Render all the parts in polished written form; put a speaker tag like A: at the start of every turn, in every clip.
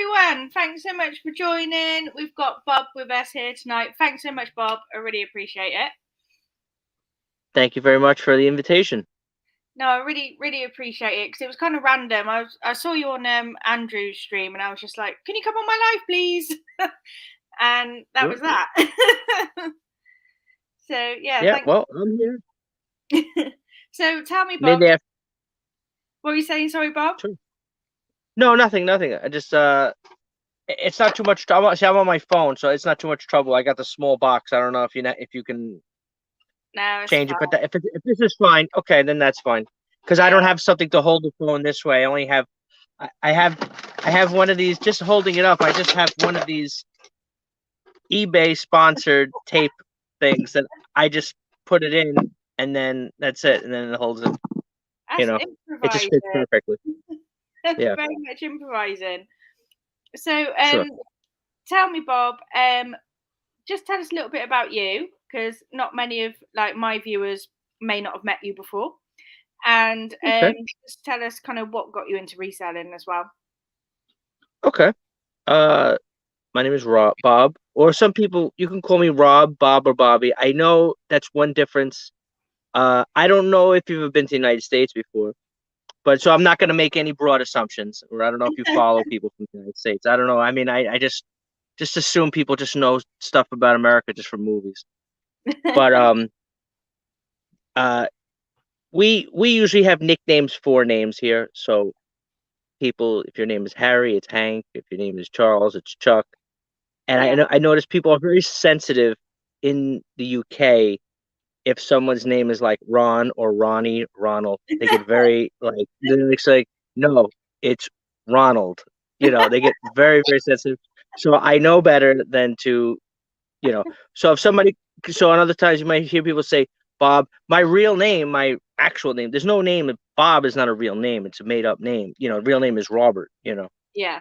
A: everyone. Thanks so much for joining. We've got Bob with us here tonight. Thanks so much, Bob. I really appreciate it.
B: Thank you very much for the invitation.
A: No, I really appreciate it because it was kind of random. I saw you on Andrew's stream and I was just like, "Can you come on my live, please?" And that was that. So yeah,
B: Yeah,
A: thanks.
B: well, I'm here.
A: So tell me, Bob.
B: Maybe
A: What were you saying? Sorry, Bob.
B: after. No, nothing. I just it's not too much. I'm on my phone, so it's not too much trouble. I got the small box. I don't know if you can
A: No, it's
B: change it,
A: fine.
B: but if this is fine, okay, then that's fine. Because I
A: Yeah.
B: don't have something to hold the phone this way. I only have, I have one of these. Just holding it up, I just have one of these eBay sponsored tape things that I just put it in, and then that's it, and then it holds it.
A: That's
B: It just
A: improvising.
B: fits perfectly. Yeah,
A: Very much improvising. So,
B: sure.
A: tell me, Bob. Just tell us a little bit about you, because not many of my viewers may not have met you before, and
B: Okay.
A: just tell us kind of what got you into reselling as well.
B: Okay. Uh, my name is Bob, or some people you can call me Rob, Bob, or Bobby. I know that's one difference. I don't know if you've been to the United States before, but so I'm not going to make any broad assumptions, or I don't know if you follow people from the United States. I don't know. I mean, I just assume people just know stuff about America just from movies. But uh, we usually have nicknames for names here. So people, if your name is Harry, it's Hank. If your name is Charles, it's Chuck. And
A: Yeah.
B: I notice people are very sensitive in the UK if someone's name is like Ron or Ronnie, Ronald. They get very like it's like no, it's Ronald. They get very very sensitive. So I know better than to So if somebody, so on other times you might hear people say Bob. My real name, my actual name. There's no name. Bob is not a real name. It's a made up name. Real name is Robert.
A: Yeah.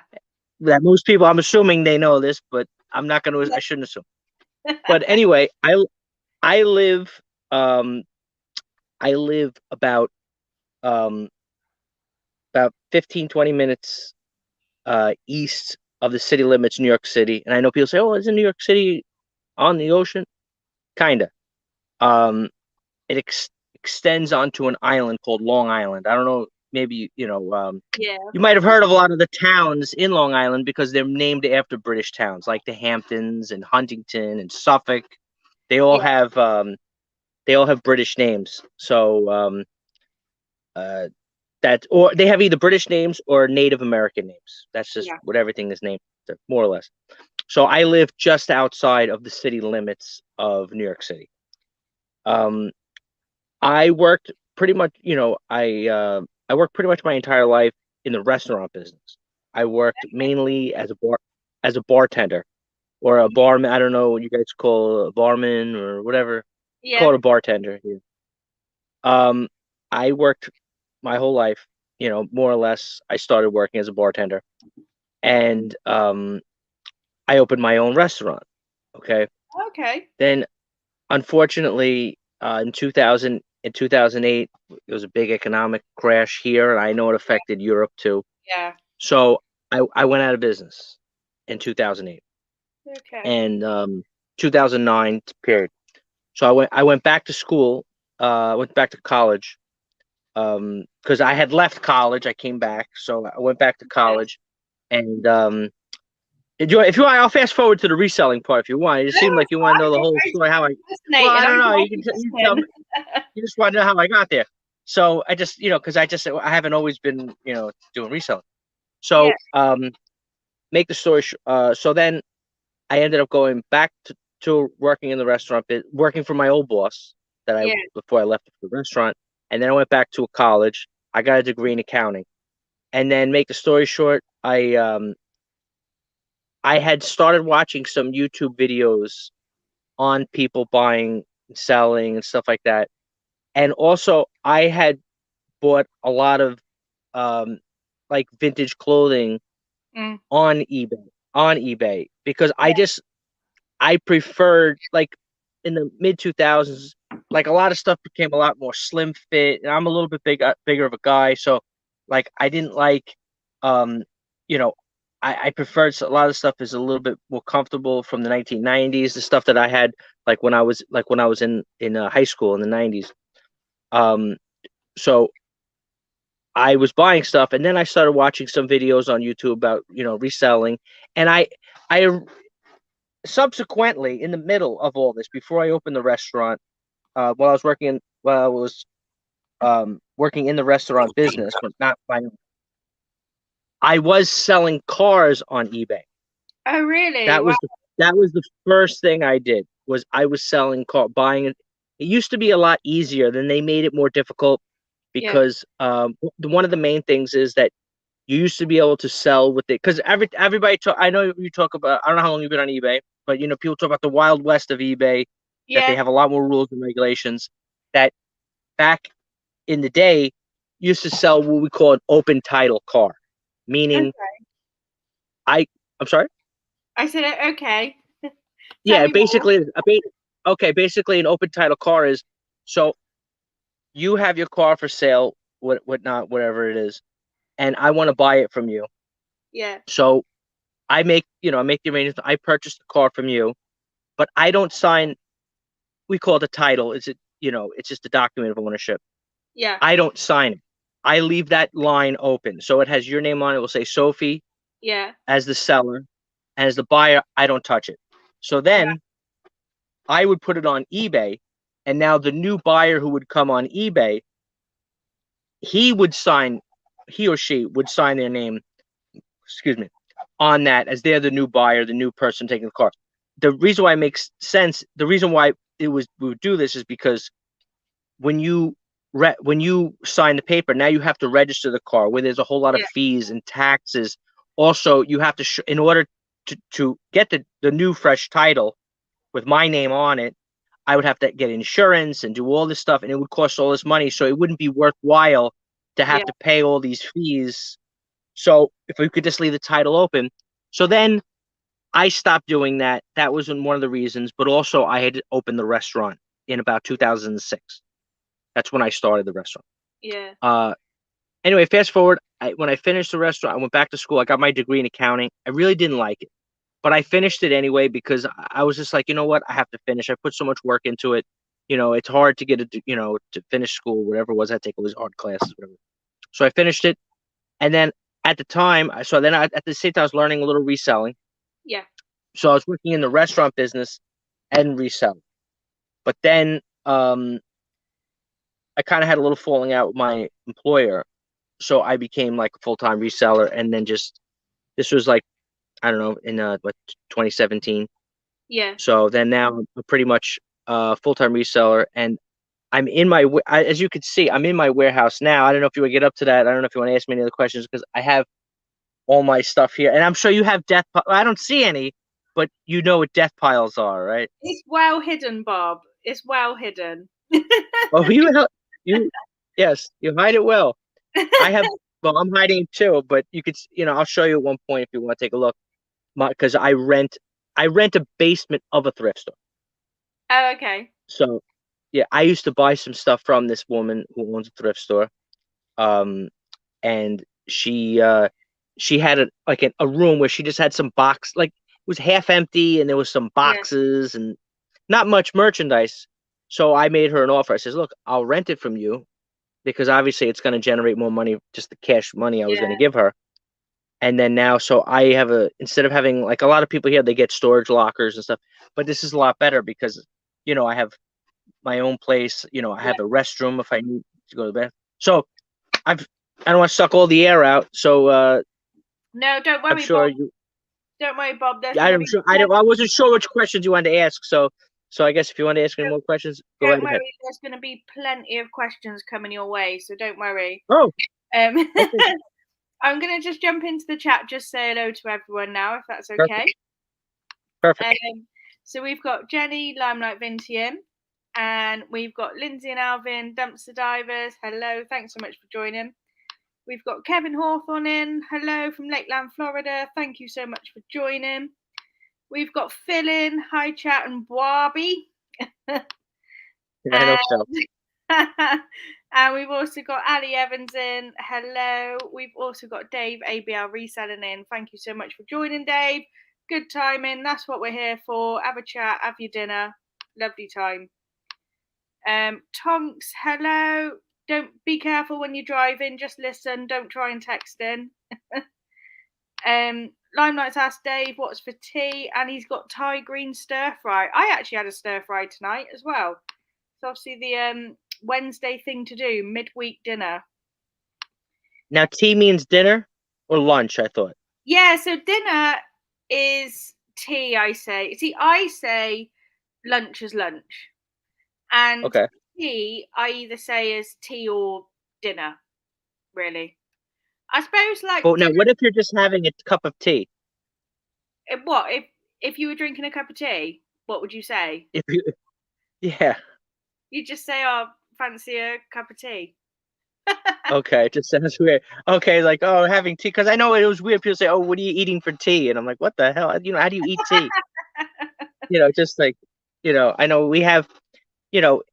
B: That most people, I'm assuming they know this, but I'm not going to. I shouldn't assume. But anyway, I live um I live um about 15-20 minutes east of the city limits, New York City. And I know people say, "Oh, isn't New York City on the ocean?" Kinda. Um, it extends onto an island called Long Island. I don't know. Maybe
A: Yeah.
B: you might have heard of a lot of the towns in Long Island because they're named after British towns, like the Hamptons and Huntington and Suffolk. They all
A: Yeah.
B: have British names. So uh, or they have either British names or Native American names. That's just
A: Yeah.
B: what everything is named after, more or less. So I live just outside of the city limits of New York City. I worked pretty much, I worked pretty much my entire life in the restaurant business. I worked mainly as a bartender or a barman. I don't know what you guys call a barman or whatever.
A: Yeah.
B: Call it a bartender here. I worked my whole life, more or less. I started working as a bartender, and I opened my own restaurant. Okay,
A: Okay.
B: then unfortunately, in 2008, there was a big economic crash here, and I know it affected Europe too.
A: Yeah.
B: So I went out of business in 2008
A: Okay.
B: and 2009 period. So I went back to school, went back to college, because I had left college. I came back, so I went back to
A: Yeah.
B: college, and if you want, I'll fast forward to the reselling part if you want. It just
A: No,
B: seemed like
A: it's
B: you want to know the
A: fine.
B: whole story. Well,
A: Fascinating.
B: I don't
A: I'm
B: know.
A: glad
B: You
A: you're
B: tell me.
A: listening.
B: You just want to know how I got there. So I just, because I haven't always been, doing reselling.
A: Yeah.
B: So, make the story. So then I ended up going back to working in the restaurant bit, working for my old boss
A: Yeah.
B: before I left the restaurant, and then I went back to a college. I got a degree in accounting, and then make the story short, I had started watching some YouTube videos on people buying, and selling, and stuff like that, and also I had bought a lot of um like vintage clothing
A: Mm.
B: on eBay because
A: Yeah.
B: I preferred, like, in the mid 2000s, like a lot of stuff became a lot more slim fit, and I'm a little bit bigger of a guy, so like I didn't like um you know I preferred a lot of stuff is a little bit more comfortable from the 1990s, the stuff that I had when I was in high school in the 90s. Um, so I was buying stuff, and then I started watching some videos on YouTube about reselling, and I subsequently, in the middle of all this, before I opened the restaurant, while I was working in the restaurant business, but not my I was selling cars on eBay.
A: Oh, really?
B: That
A: Wow.
B: was the first thing I did was I was selling buying it. It used to be a lot easier, then they made it more difficult
A: Yeah.
B: because one of the main things is that you used to be able to sell with it because everybody talk. I know you talk about. I don't know how long you've been on eBay, but people talk about the wild west of eBay, that they
A: Yeah.
B: have a lot more rules and regulations. That back in the day used to sell what we call an open title car, meaning
A: Okay.
B: I. I'm sorry.
A: I said, okay. Tell
B: Yeah,
A: me more.
B: basically, okay. Basically, an open title car is so you have your car for sale, whatnot, whatever it is, and I want to buy it from you.
A: Yeah.
B: So I make the arrangements. I purchase the car from you, but I don't sign. We call it a title. It's just a document of ownership.
A: Yeah.
B: I don't sign it. I leave that line open, so it has your name on it. It will say Sophie
A: Yeah.
B: as the seller, and as the buyer, I don't touch it. So
A: Right.
B: then I would put it on eBay, and now the new buyer who would come on eBay, he or she would sign their name, excuse me, on that as they're the new buyer, the new person taking the car. The reason why it makes sense, the reason why we would do this is because when you sign the paper, now you have to register the car, where there's a whole lot of
A: Yeah.
B: fees and taxes. Also, you have to in order to get the new fresh title with my name on it, I would have to get insurance and do all this stuff, and it would cost all this money. So it wouldn't be worthwhile to have
A: Yeah.
B: to pay all these fees. So if we could just leave the title open. So then I stopped doing that. That was one of the reasons, but also I had opened the restaurant in about 2006. That's when I started the restaurant.
A: Yeah.
B: Uh, anyway, fast forward. When I finished the restaurant, I went back to school. I got my degree in accounting. I really didn't like it, but I finished it anyway because I was just like, you know what? I have to finish. I put so much work into it. It's hard to to finish school, whatever it was. I take all these art classes, whatever. So I finished it. And then at the time, at the same time, I was learning a little reselling.
A: Yeah.
B: So I was working in the restaurant business and reselling. But then I kind of had a little falling out with my employer. So I became like a full-time reseller. And then this was like, I don't know, in 2017.
A: Yeah.
B: So then now I'm pretty much a full-time reseller. And I'm in as you can see, I'm in my warehouse now. I don't know if you want to get up to that. I don't know if you want to ask me any other questions because I have all my stuff here. And I'm sure you have I don't see any, but you know what death piles are, right?
A: It's well hidden, Bob. It's well hidden.
B: Well, you, yes, you hide it well. I have, well, I'm hiding it too, but you could, I'll show you at one point if you want to take a look. Because I rent a basement of a thrift store.
A: Oh, okay.
B: So, yeah, I used to buy some stuff from this woman who owns a thrift store. And she had a room where she just had some like it was half empty and there was some
A: Yeah.
B: boxes and not much merchandise. So I made her an offer. I says, look, I'll rent it from you because obviously it's going to generate more money, just the cash money I was going to
A: Yeah.
B: give her. And then now, so I have instead of having like a lot of people here, they get storage lockers and stuff, but this is a lot better because, I have my own place, I
A: Yeah.
B: have a restroom if I need to go to the bathroom. So I don't want to suck all the air out. So,
A: No, don't
B: I'm
A: worry,
B: sure
A: Bob.
B: you,
A: Don't worry, Bob. There's
B: yeah,
A: going to
B: I'm
A: be
B: sure,
A: plenty.
B: I wasn't sure which questions you wanted to ask. So I guess if you want to ask any more questions, go
A: Don't
B: right ahead.
A: worry. There's going to be plenty of questions coming your way, so don't worry.
B: Oh,
A: Um,
B: okay.
A: I'm going to just jump into the chat, just say hello to everyone now, if that's okay.
B: Perfect. Perfect.
A: So we've got Jenny, Limelight Vintian, and we've got Lindsay and Alvin, Dumpster Divers. Hello, thanks so much for joining. We've got Kevin Hawthorne in. Hello from Lakeland, Florida. Thank you so much for joining. We've got Phil in. Hi, chat and Barbie.
B: I hope so.
A: And we've also got Ali Evans in. Hello. We've also got Dave ABL reselling in. Thank you so much for joining, Dave. Good timing. That's what we're here for. Have a chat. Have your dinner. Lovely time. Tonks, hello. Don't be careful when you're driving. Just listen. Don't try and text in. Limelight's asked Dave what's for tea, and he's got Thai green stir fry. I actually had a stir fry tonight as well. It's obviously the Wednesday thing to do, midweek dinner.
B: Now, tea means dinner or lunch, I thought.
A: Yeah, so dinner is tea, I say. See, I say lunch is lunch. And
B: Okay.
A: tea, I either say is tea or dinner, really. I suppose like
B: But now,
A: dinner,
B: what if you're just having a cup of tea?
A: what if you were drinking a cup of tea, what would you say?
B: If you, yeah.
A: You just say, "Oh, fancy a cup of tea."
B: Okay, it just sounds weird. Okay, like, oh, having tea, because I know it was weird. People say, "Oh, what are you eating for tea?" And I'm like, "What the hell? You know, how do you eat tea?" Just like, I know we have, you know,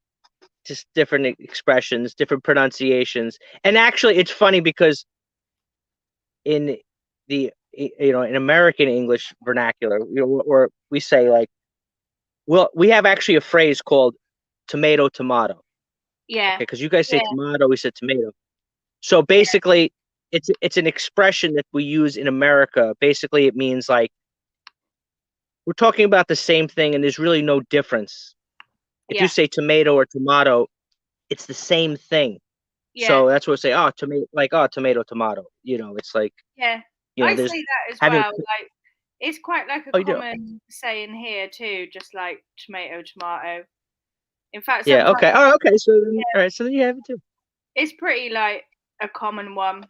B: just different expressions, different pronunciations, and actually, it's funny because in in American English vernacular, where we say like, well, we have actually a phrase called tomato.
A: Yeah,
B: Okay, because you guys say
A: yeah,
B: tomato, we said tomato. So basically, it's an expression that we use in America. Basically, it means like we're talking about the same thing, and there's really no difference. If you
A: yeah,
B: say tomato or tomato, it's the same thing.
A: yeah,
B: So that's what we say. Oh, tomato, like tomato. It's like
A: yeah. I say
B: there's
A: that as
B: having.
A: well. Like, it's quite like a
B: Oh, you do.
A: common saying here too, just like tomato, tomato. In fact,
B: Yeah.
A: sometimes
B: Okay. Oh, okay. So then, all right. So then you have it too.
A: it's pretty like a common one.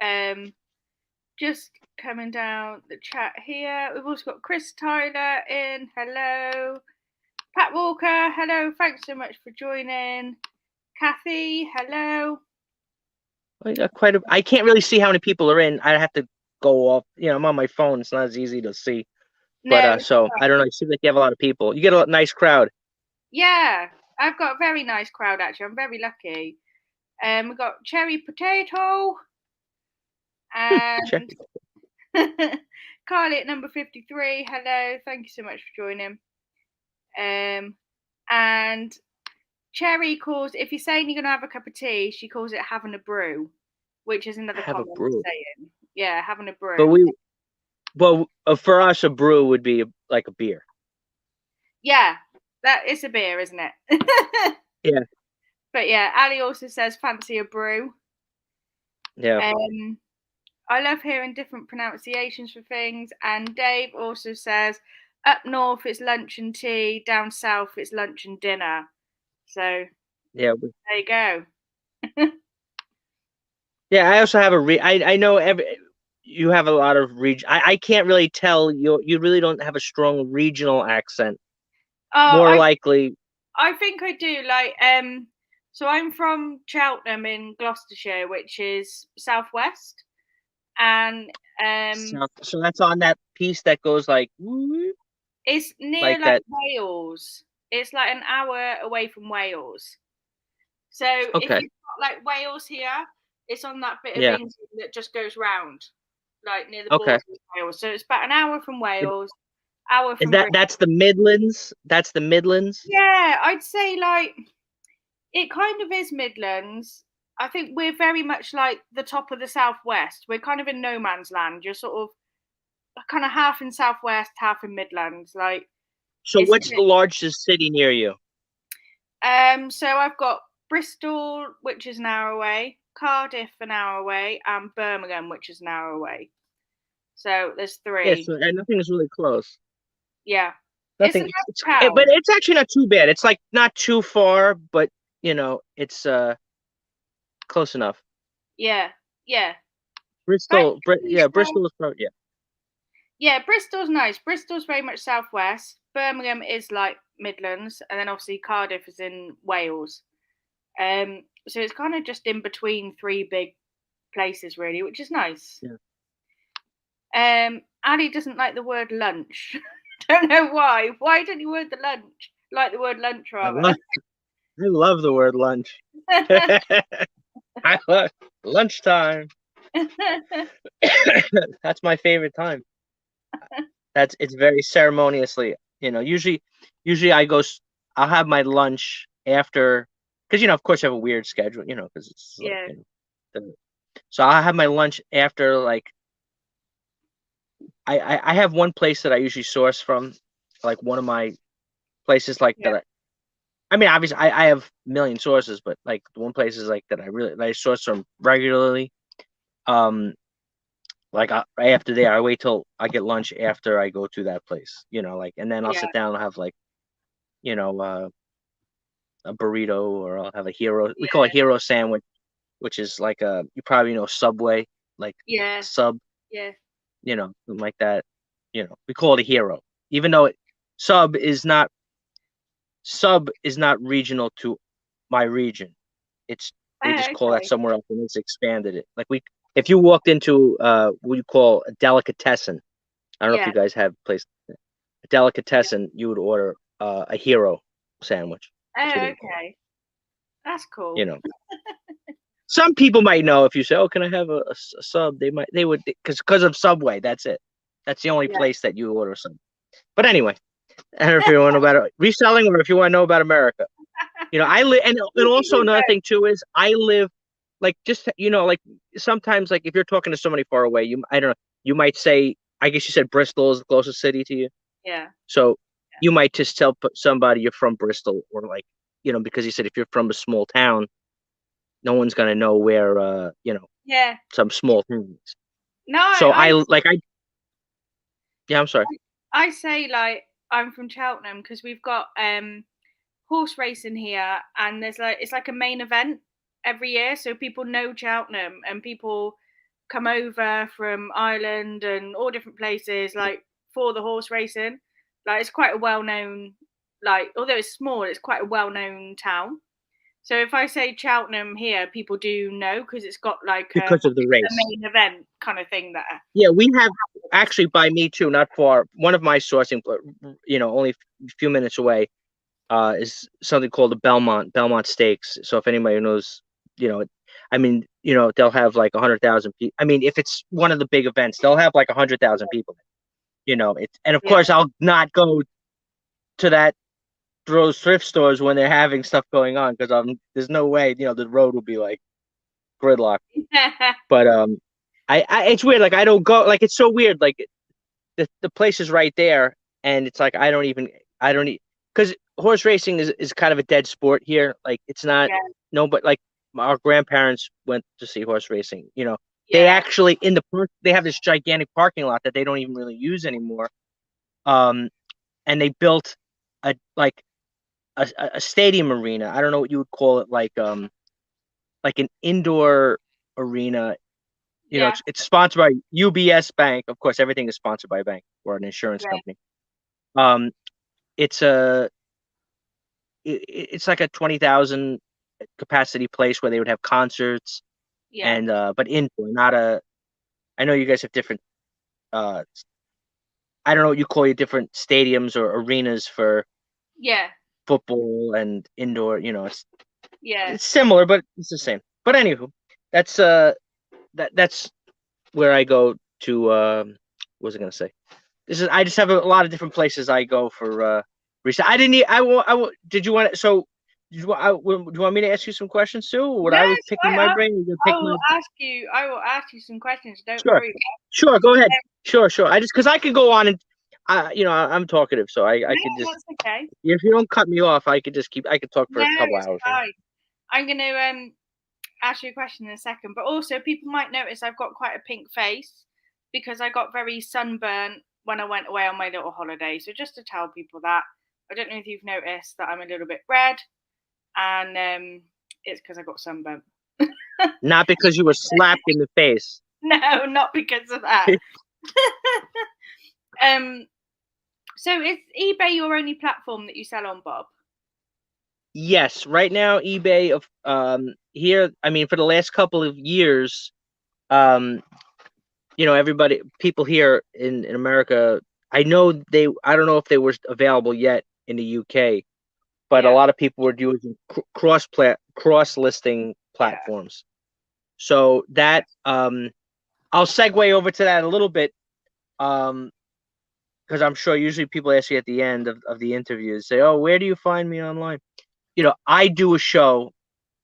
A: Um, just coming down the chat here. We've also got Chris Tyler in. Hello. Pat Walker. Hello. Thanks so much for joining. Kathy. Hello.
B: I got quite a. I can't really see how many people are in. I have to go off. I'm on my phone. It's not as easy to see. But
A: No.
B: so I don't know. It seems like you have a lot of people. You get a nice crowd.
A: Yeah. I've got a very nice crowd actually. I'm very lucky. We've got Cherry Potato
B: Check.
A: and Carly at number 53. Hello. Thank you so much for joining. And Cherry calls, if you're saying you're going to have a cup of tea, she calls it having a brew, which is another
B: Have a
A: common
B: brew.
A: saying. Yeah, having a
B: But
A: brew.
B: for us, a brew would be like a beer.
A: Yeah, that is a beer, isn't it?
B: Yeah.
A: But yeah, Ali also says fancy a brew.
B: Yeah.
A: I love hearing different pronunciations for things. And Dave also says up north it's lunch and tea, down south it's lunch and dinner. So
B: Yeah.
A: there you go.
B: Yeah. I also have I know you have a lot of region. I can't really tell you really don't have a strong regional accent.
A: Oh,
B: More likely.
A: I think I do. Like, so I'm from Cheltenham in Gloucestershire, which is southwest, and
B: So that's on that piece that goes like whoop,
A: it's near
B: like
A: like
B: that.
A: Wales. It's like an hour away from Wales. So if
B: Okay.
A: you've got like Wales here, it's on that bit of
B: Yeah.
A: England that just goes round, like near the
B: Okay.
A: border with Wales. So it's about an hour from Wales, hour
B: Is
A: from Britain.
B: that's the Midlands? That's the Midlands.
A: Yeah, I'd say like it kind of is Midlands. I think we're very much like the top of the southwest. We're kind of in no man's land. You're sort of kind of half in southwest, half in Midlands. Like
B: So
A: it's a
B: what's the
A: bit.
B: largest city near you?
A: So I've got Bristol, which is an hour away, Cardiff an hour away, and Birmingham, which is an hour away. So there's
B: Yeah,
A: three.
B: so nothing is really close.
A: Yeah, it's a
B: Nothing.
A: nice town.
B: But it's actually not too bad. It's like not too far, but it's close enough.
A: Yeah, yeah.
B: Yeah, Bristol is probably yeah.
A: Yeah, Bristol's nice. Bristol's very much southwest. Birmingham is like Midlands, and then obviously Cardiff is in Wales. So it's kind of just in between three big places, really, which is nice.
B: Yeah.
A: Ali doesn't like the word lunch. Don't know why. Why don't you word the lunch? Like the word lunch
B: I
A: rather.
B: love I love the word lunch. I love lunchtime. That's my favorite time. It's very ceremoniously. Usually I'll have my lunch after, because of course I have a weird schedule. Because it's like
A: Yeah,
B: so I'll have my lunch after, like, I have one place that I usually source from, like one of my places, like
A: yeah,
B: that. I mean, obviously, I have a million sources, but like the one place is like that I source from regularly. Um, like right after there, I wait till I get lunch after I go to that place. Like, and then I'll
A: yeah,
B: sit down and have, like, you know uh, a burrito, or I'll have a hero. We call it
A: yeah,
B: hero sandwich, which is like a, you probably know Subway, like
A: yeah,
B: sub,
A: yeah.
B: something like that. We call it a hero, even though sub is not sub is not regional to my region. It's They
A: Oh,
B: just call that
A: okay.
B: somewhere else, and it's expanded it. Like, if you walked into what you call a delicatessen, I don't know if
A: Yeah,
B: you guys have a place like that. A
A: yeah.
B: delicatessen, you would order a hero sandwich. That's what they
A: Oh,
B: would call
A: okay. That's
B: it.
A: cool.
B: Some people might know if you say, "Oh, can I have a sub?" They would, because of Subway. That's it. That's the only
A: Yeah.
B: place that you order sub. But anyway, I don't know if you want to know about reselling, or if you want to know about America. I live, and
A: You can
B: also
A: do
B: another
A: both.
B: thing too is I live, like, just, like, sometimes, like, if you're talking to somebody far away, I don't know, you might say, I guess you said Bristol is the closest city to you,
A: Yeah,
B: so you might just tell somebody you're from Bristol, or, like, because you said if you're from a small town, no one's gonna know where
A: yeah.
B: some small things.
A: No,
B: So yeah, I'm sorry.
A: I say like I'm from Cheltenham because we've got horse racing here, and there's like it's like a main event every year, so people know Cheltenham and people come over from Ireland and all different places like for the horse racing. Like it's quite a well known, like although it's small, it's quite a well known town. So if I say Cheltenham here, people do know because it's got like
B: Because of the
A: a
B: race.
A: main event kind of thing there.
B: Yeah, we have, actually, by me too, not far. One of my sourcing, only a few minutes away, is something called the Belmont Stakes. So if anybody knows, I mean, they'll have like 100,000 people. I mean, if it's one of the big events, they'll have like 100,000 people. And of
A: Yeah,
B: course, I'll not go to those thrift stores when they're having stuff going on, because there's no way, the road will be like gridlock.
A: yeah,
B: But it's weird. Like, I don't go. Like, it's so weird. Like, the place is right there, and it's like I don't because horse racing is kind of a dead sport here. Like, it's not,
A: yeah,
B: no, but like our grandparents went to see horse racing. They
A: yeah,
B: actually, in the park, they have this gigantic parking lot that they don't even really use anymore. Um, and they built a like a stadium arena. I don't know what you would call it, like an indoor arena.
A: yeah,
B: It's sponsored by UBS Bank. Of course, everything is sponsored by a bank or an insurance
A: yeah,
B: company. Um, it's a it's like a 20,000 capacity place where they would have concerts,
A: yeah,
B: and but indoor, not a. I know you guys have different. Uh, I don't know what you call your different stadiums or arenas for
A: yeah,
B: football and indoor.
A: yeah,
B: It's similar, but it's the same. But anywho, that's that's where I go to. What was I gonna say? I just have a lot of different places I go for research. I didn't. Did you want? So, do you want me to ask you some questions too? Or what I was
A: Yes,
B: picking my brain? You
A: I
B: pick
A: will
B: my.
A: ask you. I will ask you some questions. Don't
B: Sure,
A: worry.
B: sure. Go ahead. Sure. I just, because I could go on, and I'm talkative, so I
A: No,
B: could just,
A: that's okay.
B: if you don't cut me off, I could just keep. I could talk for
A: No,
B: a couple
A: it's
B: hours.
A: fine. I'm gonna ask you a question in a second, but also people might notice I've got quite a pink face because I got very sunburnt when I went away on my little holiday. So just to tell people that, I don't know if you've noticed that I'm a little bit red, and it's because I got sunburnt.
B: Not because you were slapped in the face.
A: No, not because of that. um, so is eBay your only platform that you sell on, Bob?
B: Yes, right now eBay of here. I mean, for the last couple of years, um, people here in America, I know I don't know if they were available yet in the UK, but a
A: Yeah.
B: lot of people were using cross listing platforms. So that I'll segue over to that a little bit, because I'm sure usually people ask you at the end of the interviews, say, "Oh, where do you find me online?" I do a show.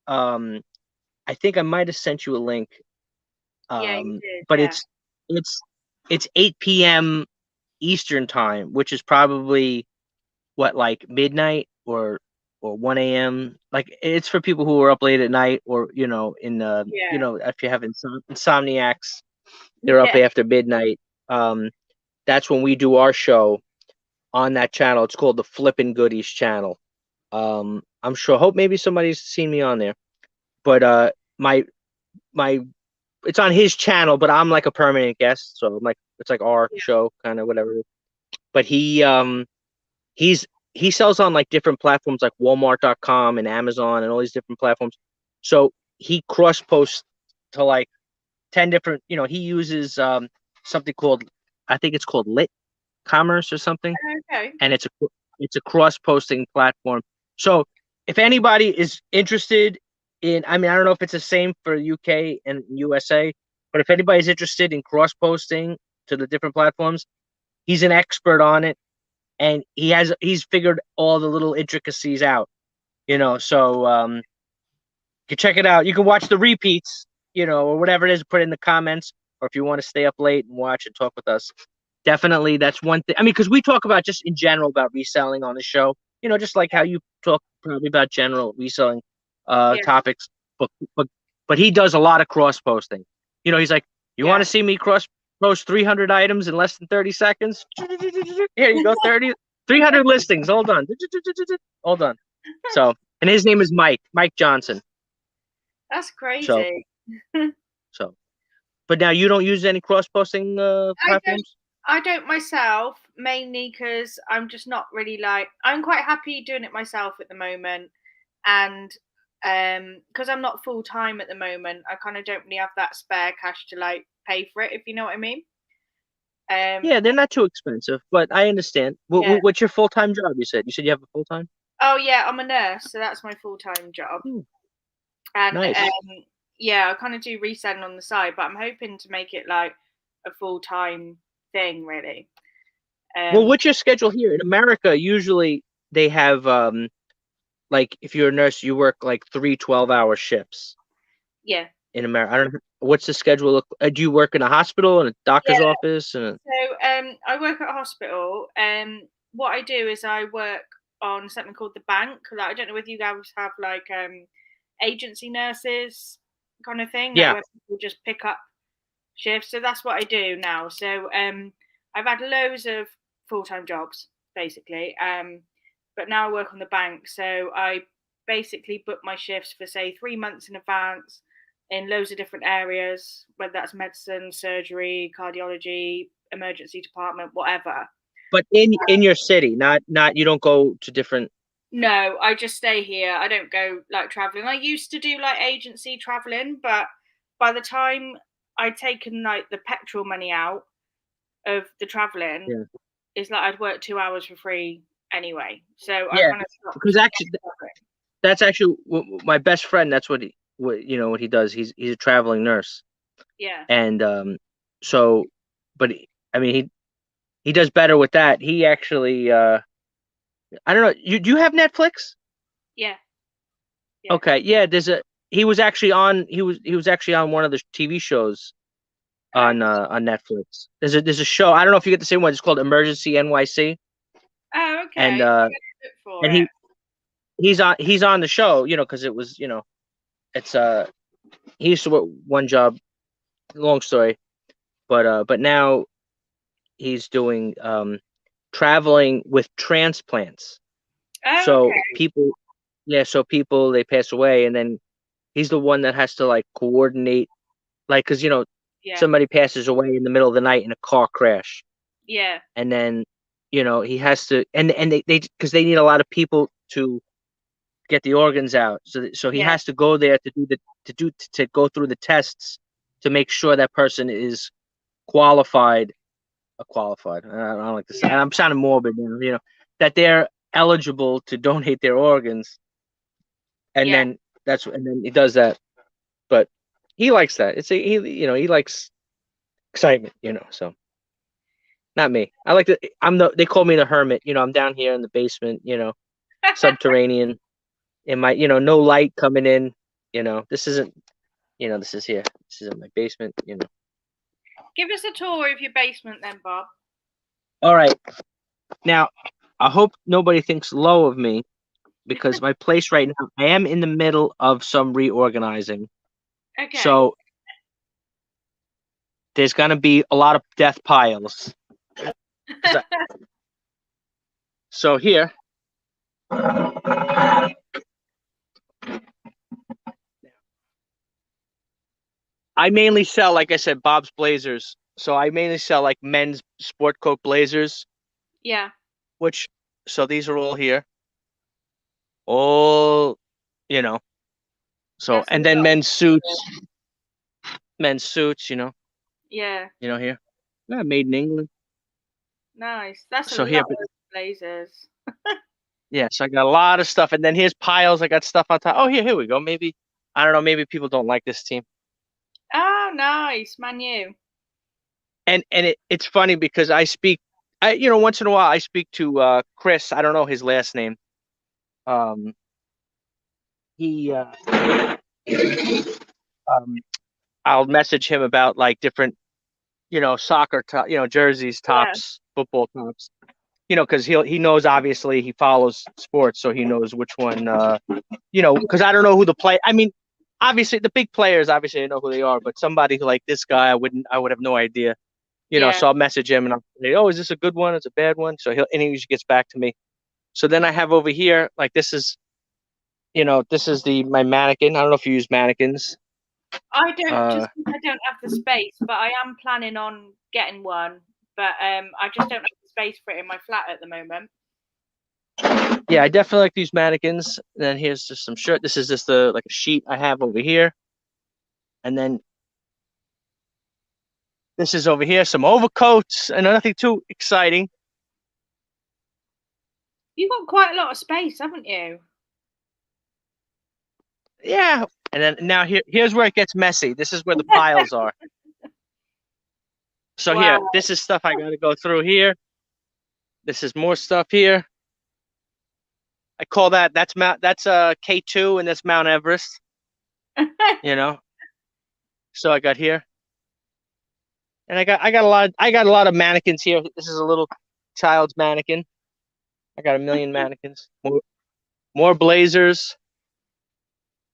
B: I think I might have sent you a link.
A: Yeah, you did.
B: But
A: Yeah.
B: it's 8 p.m. Eastern time, which is probably what, like midnight or 1 a.m. Like, it's for people who are up late at night, or
A: Yeah.
B: if you have insomniacs, they're up
A: Yeah.
B: after midnight. That's when we do our show on that channel. It's called the Flippin' Goodies channel. I'm sure, hope maybe somebody's seen me on there, but my my it's on his channel, but I'm like a permanent guest, so I'm like, it's like our
A: Yeah.
B: show, kind of, whatever. But he's he sells on like different platforms like Walmart.com and Amazon and all these different platforms. So he cross posts to like 10 different, he uses something called, I think it's called Lit Commerce or something,
A: Okay.
B: and it's a cross posting platform. So if anybody is interested in, I mean, I don't know if it's the same for UK and USA, but if anybody's interested in cross posting to the different platforms, he's an expert on it, and he's figured all the little intricacies out. So you can check it out. You can watch the repeats, or whatever it is, put it in the comments, or if you want to stay up late and watch and talk with us. Definitely, that's one thing. I mean, because we talk about just in general about reselling on the show, just like how you talk probably about general reselling
A: Yeah.
B: topics, but but but he does a lot of cross posting. He's like, you want to see me cross post 300 items in less than 30 seconds? Here you go, 300 listings. Hold on, hold on. So, and his name is Mike Johnson.
A: That's
B: So,
A: crazy.
B: so, but now you don't use any cross posting platforms?
A: I don't myself, mainly because I'm just not really I'm quite happy doing it myself at the moment, and because I'm not full time at the moment, I kind of don't really have that spare cash to pay for it, if you know what I mean.
B: Yeah, they're not too expensive, but I understand.
A: Yeah.
B: What's your full-time job? You said you have a full-time?
A: Oh yeah, I'm a nurse, so that's my full time job, and
B: Nice.
A: yeah, I kind of do reselling on the side, but I'm hoping to make it like a full time thing, really.
B: Well,
A: Um,
B: what's your schedule here in America? Usually they have like, if you're a nurse, you work like 3 12-hour shifts
A: yeah.
B: in America. I don't know, what's the schedule look. Do you work in a hospital and a doctor's
A: Yeah,
B: office and
A: so I work at a hospital. What I do is I work on something called the bank. Like, I don't know whether you guys have agency nurses kind of thing, like
B: yeah,
A: where people just pick up shifts. So that's what I do now. So I've had loads of full time jobs basically. But now I work on the bank. So I basically book my shifts for say 3 months in advance in loads of different areas, whether that's medicine, surgery, cardiology, emergency department, whatever.
B: but in your city, not you don't go to different.
A: No, I just stay here. I don't go traveling. I used to do agency traveling, but by the time I'd taken the petrol money out of the traveling,
B: Yeah,
A: it's like I'd work 2 hours for free anyway. So I
B: yeah,
A: kind of
B: because
A: stopped.
B: actually that's actually my best friend. That's what he does. He's a traveling nurse,
A: Yeah,
B: and so, but I mean, he does better with that. He actually, I don't know. Do you have Netflix?
A: yeah, yeah.
B: Okay, yeah. He was actually on one of the TV shows on Netflix. There's a show. I don't know if you get the same one. It's called Emergency NYC,
A: Oh,
B: and
A: okay.
B: uh,
A: I gotta look for
B: and
A: it.
B: he's on the show. Because it was, it's he used to work one job. Long story, but now he's doing traveling with transplants.
A: Oh,
B: So
A: okay.
B: people, yeah, so people, they pass away, and then he's the one that has to like coordinate, like, because
A: Yeah,
B: somebody passes away in the middle of the night in a car crash,
A: yeah,
B: and then he has to, and they because they need a lot of people to get the organs out, so he
A: yeah,
B: has to go there to go through the tests to make sure that person is qualified. Qualified. I don't like to say.
A: yeah,
B: I'm sounding morbid, that they're eligible to donate their organs, and
A: Yeah.
B: then he does that. But he likes that. He likes excitement, so not me. I like to they call me the hermit, I'm down here in the basement, subterranean in my, no light coming in, this isn't, this is here. This isn't my basement.
A: Give us a tour of your basement then, Bob.
B: All right. Now, I hope nobody thinks low of me because my place right now, I am in the middle of some reorganizing.
A: Okay.
B: So there's going to be a lot of death piles. So here, I mainly sell, like I said, Bob's Blazers. So I mainly sell like men's sport coat blazers.
A: Yeah.
B: So these are all here. All, So,
A: That's
B: and then men's suits,
A: Yeah.
B: Here. Yeah, made in England.
A: Nice. That's
B: So
A: a
B: here,
A: lot of blazers.
B: yeah, so I got a lot of stuff. And then here's piles. I got stuff on top. Oh, here we go. Maybe, I don't know, maybe people don't like this team.
A: Oh, nice. Man, you.
B: And it's funny because once in a while I speak to Chris. I don't know his last name. He I'll message him about like different, soccer, jerseys, tops, football tops. Because he knows, obviously he follows sports, so he knows which one. Because I don't know who the play. I mean, obviously the big players, obviously I know who they are, but somebody like this guy, I would have no idea. So I'll message him and I'll say, oh, is this a good one? It's a bad one. So he usually gets back to me. So then I have over here, like this is my mannequin. I don't know if you use mannequins.
A: I don't have the space, but I am planning on getting one. But I just don't have the space for it in my flat at the moment.
B: Yeah, I definitely like these mannequins. And then here's just some shirt. This is just like a sheet I have over here. And then this is over here, some overcoats and nothing too exciting.
A: You've got quite a lot of space, haven't you?
B: Yeah. And then now here's where it gets messy. This is where the piles are. So here, this is stuff I got to go through here. This is more stuff here. I call that's K2 and that's Mount Everest. So I got here. And I got a lot of mannequins here. This is a little child's mannequin. I got a million mannequins. More blazers.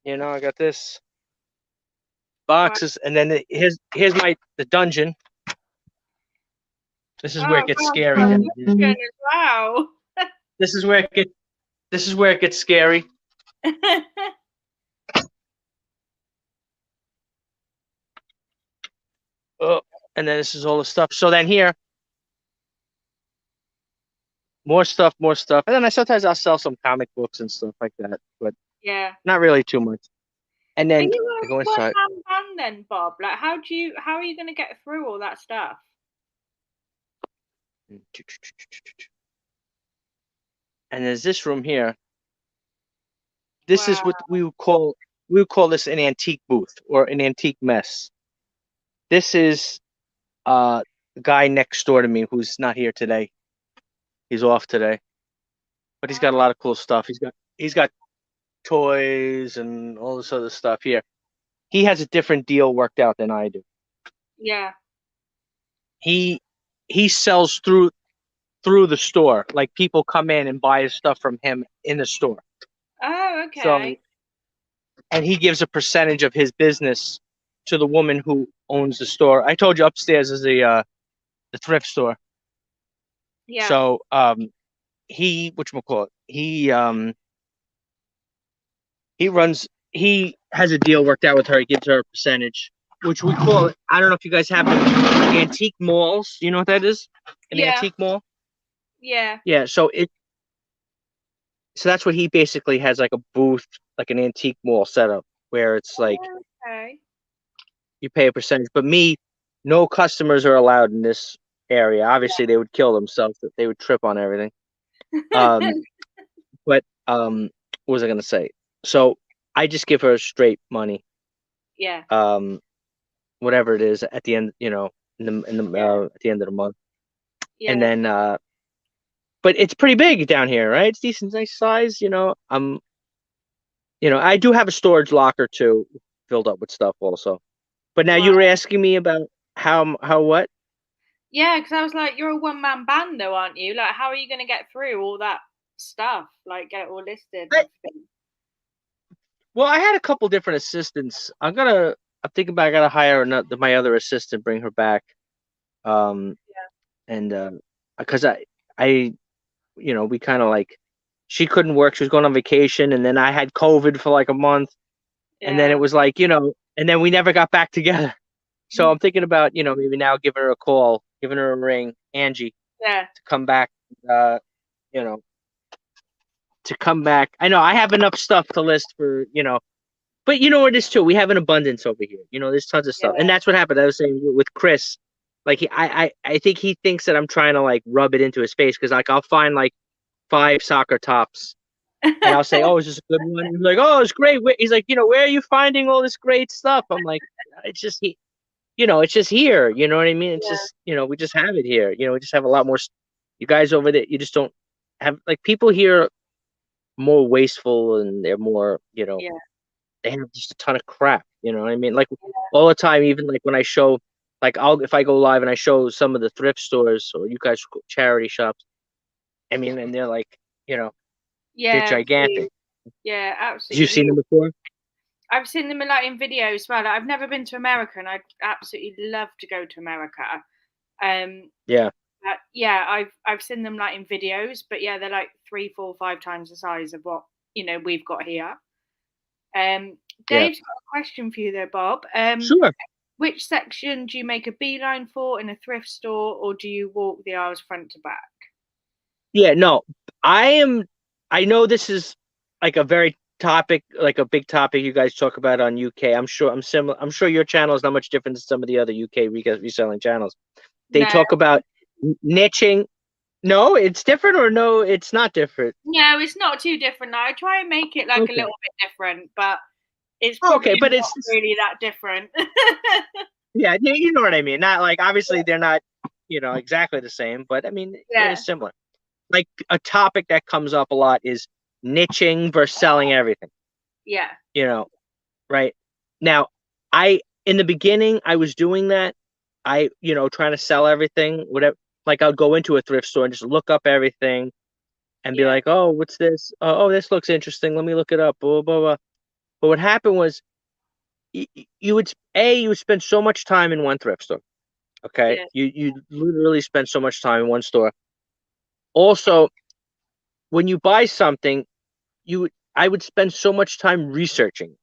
B: I got this boxes, and then here's the dungeon. This is where it gets scary.
A: Wow.
B: This is where it gets scary. Oh, and then this is all the stuff. So then here, more stuff, and then sometimes I'll sell some comic books and stuff like that, but not really too much. And then
A: I go inside. Man, then Bob, like how are you going to get through all that stuff?
B: And there's this room here. This is what we would call this an antique booth or an antique mess. This is the guy next door to me who's not here today. He's off today, but he's got a lot of cool stuff. He's got toys and all this other stuff here. He has a different deal worked out than I do.
A: Yeah.
B: He sells through the store. Like people come in and buy his stuff from him in the store.
A: Oh, okay.
B: So, and he gives a percentage of his business to the woman who owns the store. I told you upstairs is the thrift store.
A: Yeah.
B: So he has a deal worked out with her. He gives her a percentage, which we call it. I don't know if you guys have antique malls. You know what that is? An antique mall.
A: Yeah.
B: Yeah. So that's what he basically has, like a booth, like an antique mall setup, where it's like you pay a percentage. But no customers are allowed in this area. Obviously, they would kill themselves. They would trip on everything. Um, but what was I gonna say? So I just give her straight money.
A: Yeah,
B: Um, whatever it is at the end,
A: yeah,
B: at the end of the month, and
A: yeah.
B: then but it's pretty big down here, right? It's decent, nice size. I do have a storage locker too, filled up with stuff also. But now
A: Wow.
B: you were asking me about how what?
A: Yeah, because I was like, you're a one man band though, aren't you? Like, how are you going to get through all that stuff? Like, get it all listed and
B: I,
A: everything.
B: well, I had a couple different assistants. I'm thinking about I gotta hire another my other assistant, bring her back. Um, and because I we kind of like she couldn't work. She was going on vacation, and then I had COVID for like a month, and then it
A: Yeah,
B: was like and then we never got back together. So I'm thinking about maybe now giving her a call, giving her a ring, Angie,
A: yeah,
B: to come back. Uh, you know, to come back. I know I have enough stuff to list for. But you know what it is too. We have an abundance over here. There's tons of stuff, and
A: yeah.
B: that's what happened. I was saying with Chris, like I think he thinks that I'm trying to like rub it into his face because like I'll find like 5 soccer tops, and I'll say, "Oh, is this a good one?" He's like, "Oh, it's great." He's like, "Where are you finding all this great stuff?" I'm like, "It's just it's just here." You know what I mean? It's
A: Yeah,
B: just we just have it here. We just have a lot more. You guys over there, you just don't have like people here more wasteful and they're more
A: yeah,
B: they have just a ton of crap. You know what I mean? Like all the time, even like when I show, like if I go live and I show some of the thrift stores or you guys charity shops. I mean, and they're like, you know, they're
A: yeah,
B: gigantic.
A: huge. Yeah,
B: You've
A: absolutely
B: seen them
A: huge.
B: before?
A: I've seen them like in videos as well. Like, I've never been to America, and I'd absolutely love to go to America. Um,
B: Yeah,
A: yeah, I've seen them like in videos, but yeah, they're like 3, 4, 5 times the size of what we've got here. Um,
B: yeah,
A: Dave's got a question for you though, Bob.
B: sure.
A: Which section do you make a beeline for in a thrift store, or do you walk the aisles front to back?
B: Yeah, no, I am. I know this is like a very topic, like a big topic you guys talk about on UK. I'm sure I'm similar. I'm sure your channel is not much different than some of the other UK reselling channels. They
A: No,
B: talk about niching. No, it's different, or no, it's not different.
A: no, it's not too different. I try and make it like a
B: Okay.
A: little bit different, but it's
B: Okay,
A: probably
B: but
A: not really that different.
B: yeah, you know what I mean. Not like obviously they're not, exactly the same, but I mean they're
A: Yeah,
B: similar. Like a topic that comes up a lot is niching versus selling everything.
A: yeah,
B: You know, right? Now, I in the beginning I was doing that. Trying to sell everything, whatever. Like I'd go into a thrift store and just look up everything and be
A: yeah,
B: like, "Oh, what's this? Oh, this looks interesting. Let me look it up." Blah blah blah. But what happened was you would spend so much time in one thrift store. Okay,
A: yeah,
B: you literally spend so much time in one store. Also, when you buy something, I would spend so much time researching,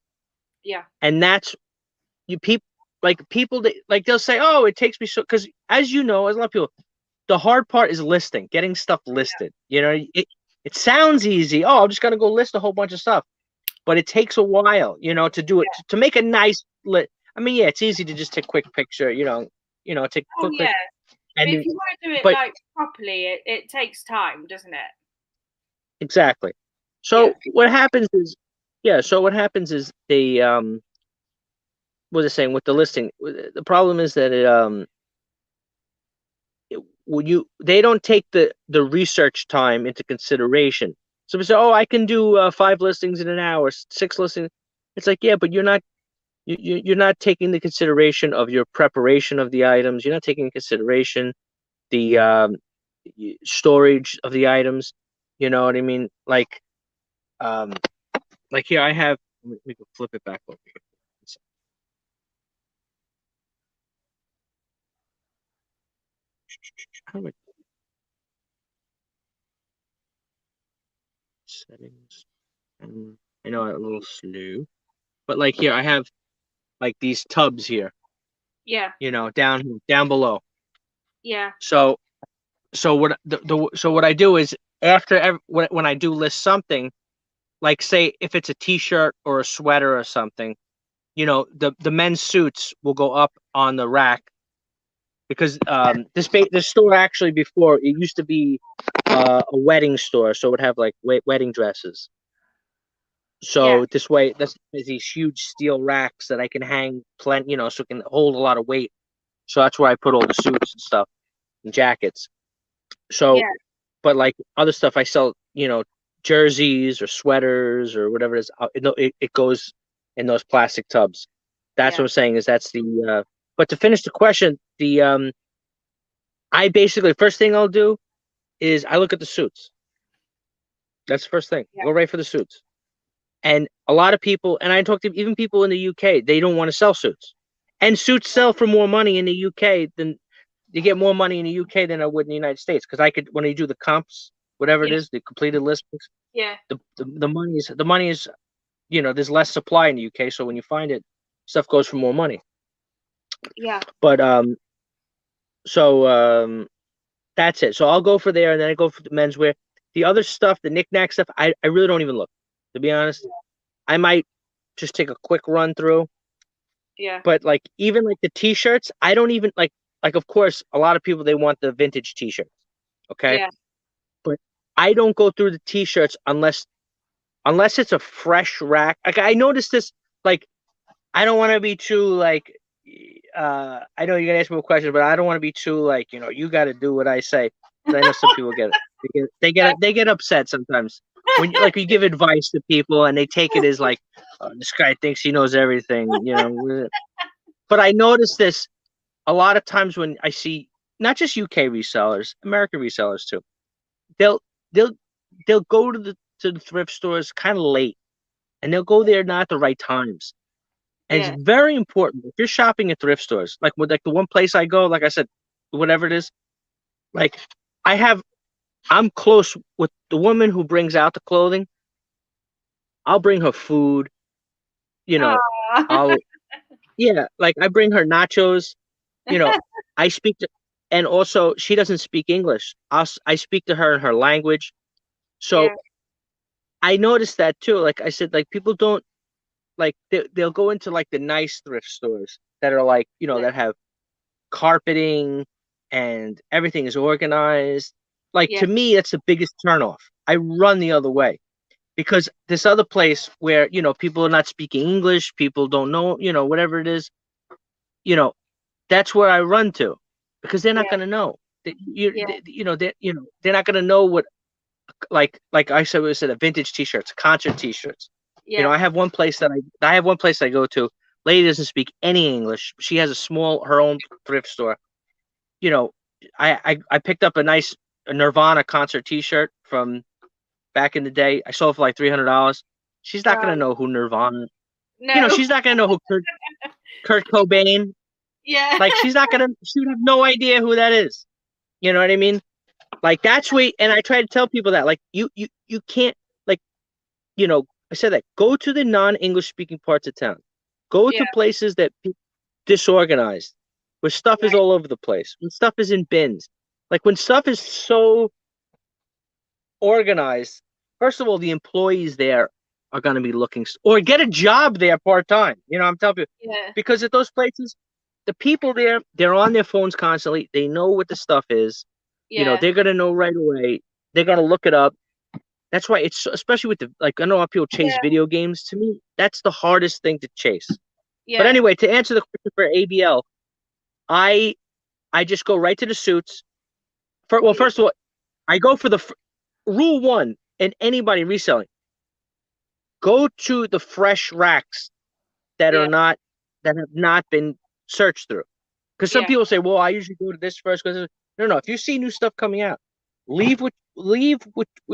A: yeah,
B: and that's you people like they'll say, oh, it takes me so because as you know, as a lot of people, the hard part is listing, getting stuff listed. It sounds easy. Oh, I'm just gonna go list a whole bunch of stuff, but it takes a while, to do it
A: yeah.
B: to make a nice lit. I mean, yeah, it's easy to just take a quick picture, take a
A: Oh,
B: quick,
A: yeah. But if
B: and
A: you want to do it
B: but
A: like properly, it takes time, doesn't it?
B: exactly.
A: Yeah,
B: So what happens is, yeah. So what happens is they what was I saying with the listing? The problem is that when they don't take the research time into consideration. So we say, oh, I can do 5 listings in an hour, 6 listings. It's like, yeah, but you're not taking the consideration of your preparation of the items. You're not taking into consideration the storage of the items. You know what I mean? Um, like here I have. Let me go flip it back over here. How do I settings? I know I'm a little slow, but like here I have like these tubs here.
A: yeah,
B: Down below.
A: yeah,
B: So so what I do is when I do list something, like say if it's a t-shirt or a sweater or something, the men's suits will go up on the rack because this store actually before it used to be a wedding store, so it would have like wedding dresses.
A: Yeah.
B: So this way, there's these huge steel racks that I can hang plenty, so it can hold a lot of weight. So that's where I put all the suits and stuff and jackets. So,
A: Yeah.
B: but like other stuff, I sell, jerseys or sweaters or whatever it is. It goes in those plastic tubs. That's what
A: Yeah.
B: I'm saying is that's the. But to finish the question, I basically first thing I'll do is I look at the suits. That's the first thing.
A: Yeah.
B: Go right for the suits. And a lot of people, and I talk to even people in the UK, they don't want to sell suits. And suits sell for more money in the UK than you get more money in the UK than I would in the United States. Because I could, when I do the comps, whatever it
A: Yeah.
B: is, the completed listings,
A: Yeah.
B: the money is, there's less supply in the UK. So when you find it, stuff goes for more money.
A: Yeah.
B: But so that's it. So I'll go for there, and then I go for the menswear. The other stuff, the knickknack stuff, I really don't even look. To be honest, I might just take a quick run through.
A: Yeah.
B: But like even like the t-shirts, I don't even like of course a lot of people they want the vintage t-shirts. Okay.
A: Yeah.
B: But I don't go through the t-shirts unless it's a fresh rack. Like I noticed this, like I don't want to be too like I know you're gonna ask me a question, but I don't want to be too like, you gotta do what I say. 'Cause I know some people they get upset sometimes when you give advice to people and they take it as like, oh, this guy thinks he knows everything. But I noticed this a lot of times when I see not just UK resellers, American resellers too. They'll they'll they'll go to the thrift stores kind of late, and they'll go there not at the right times. And it's
A: Yeah.
B: very important if you're shopping at thrift stores, like with like the one place I go, like I said, whatever it is, like I have I'm close with the woman who brings out the clothing. I'll bring her food, you know,
A: Oh.
B: I'll yeah, like I bring her nachos, you know, I speak to, and also she doesn't speak English. I speak to her in her language. So
A: Yeah.
B: I noticed that too. Like I said, like people don't like they'll go into like the nice thrift stores that are like,
A: Yeah.
B: that have carpeting and everything is organized. Like
A: Yeah.
B: to me, that's the biggest turnoff. I run the other way because this other place where, people are not speaking English, people don't know, whatever it is, you know, that's where I run to because they're not
A: Yeah.
B: going to know.
A: Yeah.
B: They're not going to know what like I said a vintage t-shirts, concert t-shirts.
A: Yeah.
B: I have one place I go to. Lady doesn't speak any English. She has her own thrift store. You know, I picked up a Nirvana concert t-shirt from back in the day. I sold it for like $300. She's not
A: Oh,
B: gonna know who Nirvana.
A: no.
B: She's not gonna know who Kurt Cobain.
A: Yeah.
B: Like she would have no idea who that is. You know what I mean? Like that's way, and I try to tell people that like you can't like I said that go to the non-English speaking parts of town, go
A: Yeah.
B: to places that disorganized, where stuff is
A: Right.
B: all over the place, when stuff is in bins, like when stuff is so organized. First of all, the employees there are going to be looking, or get a job there part time. I'm telling you,
A: Yeah.
B: because at those places, the people there, they're on their phones constantly. They know what the stuff is.
A: Yeah.
B: They're gonna know right away. They're gonna look it up. That's why it's especially with I know a lot of people chase
A: Yeah.
B: video games. To me, that's the hardest thing to chase. But
A: Yeah.
B: anyway, to answer the question for ABL, I I just go right to the suits. Well,
A: Yeah.
B: first of all, I go for the rule one in anybody reselling. Go to the fresh racks that
A: Yeah.
B: that have not been searched through. Because some
A: Yeah.
B: people say, well, I usually go to this first. Because no. If you see new stuff coming out, leave what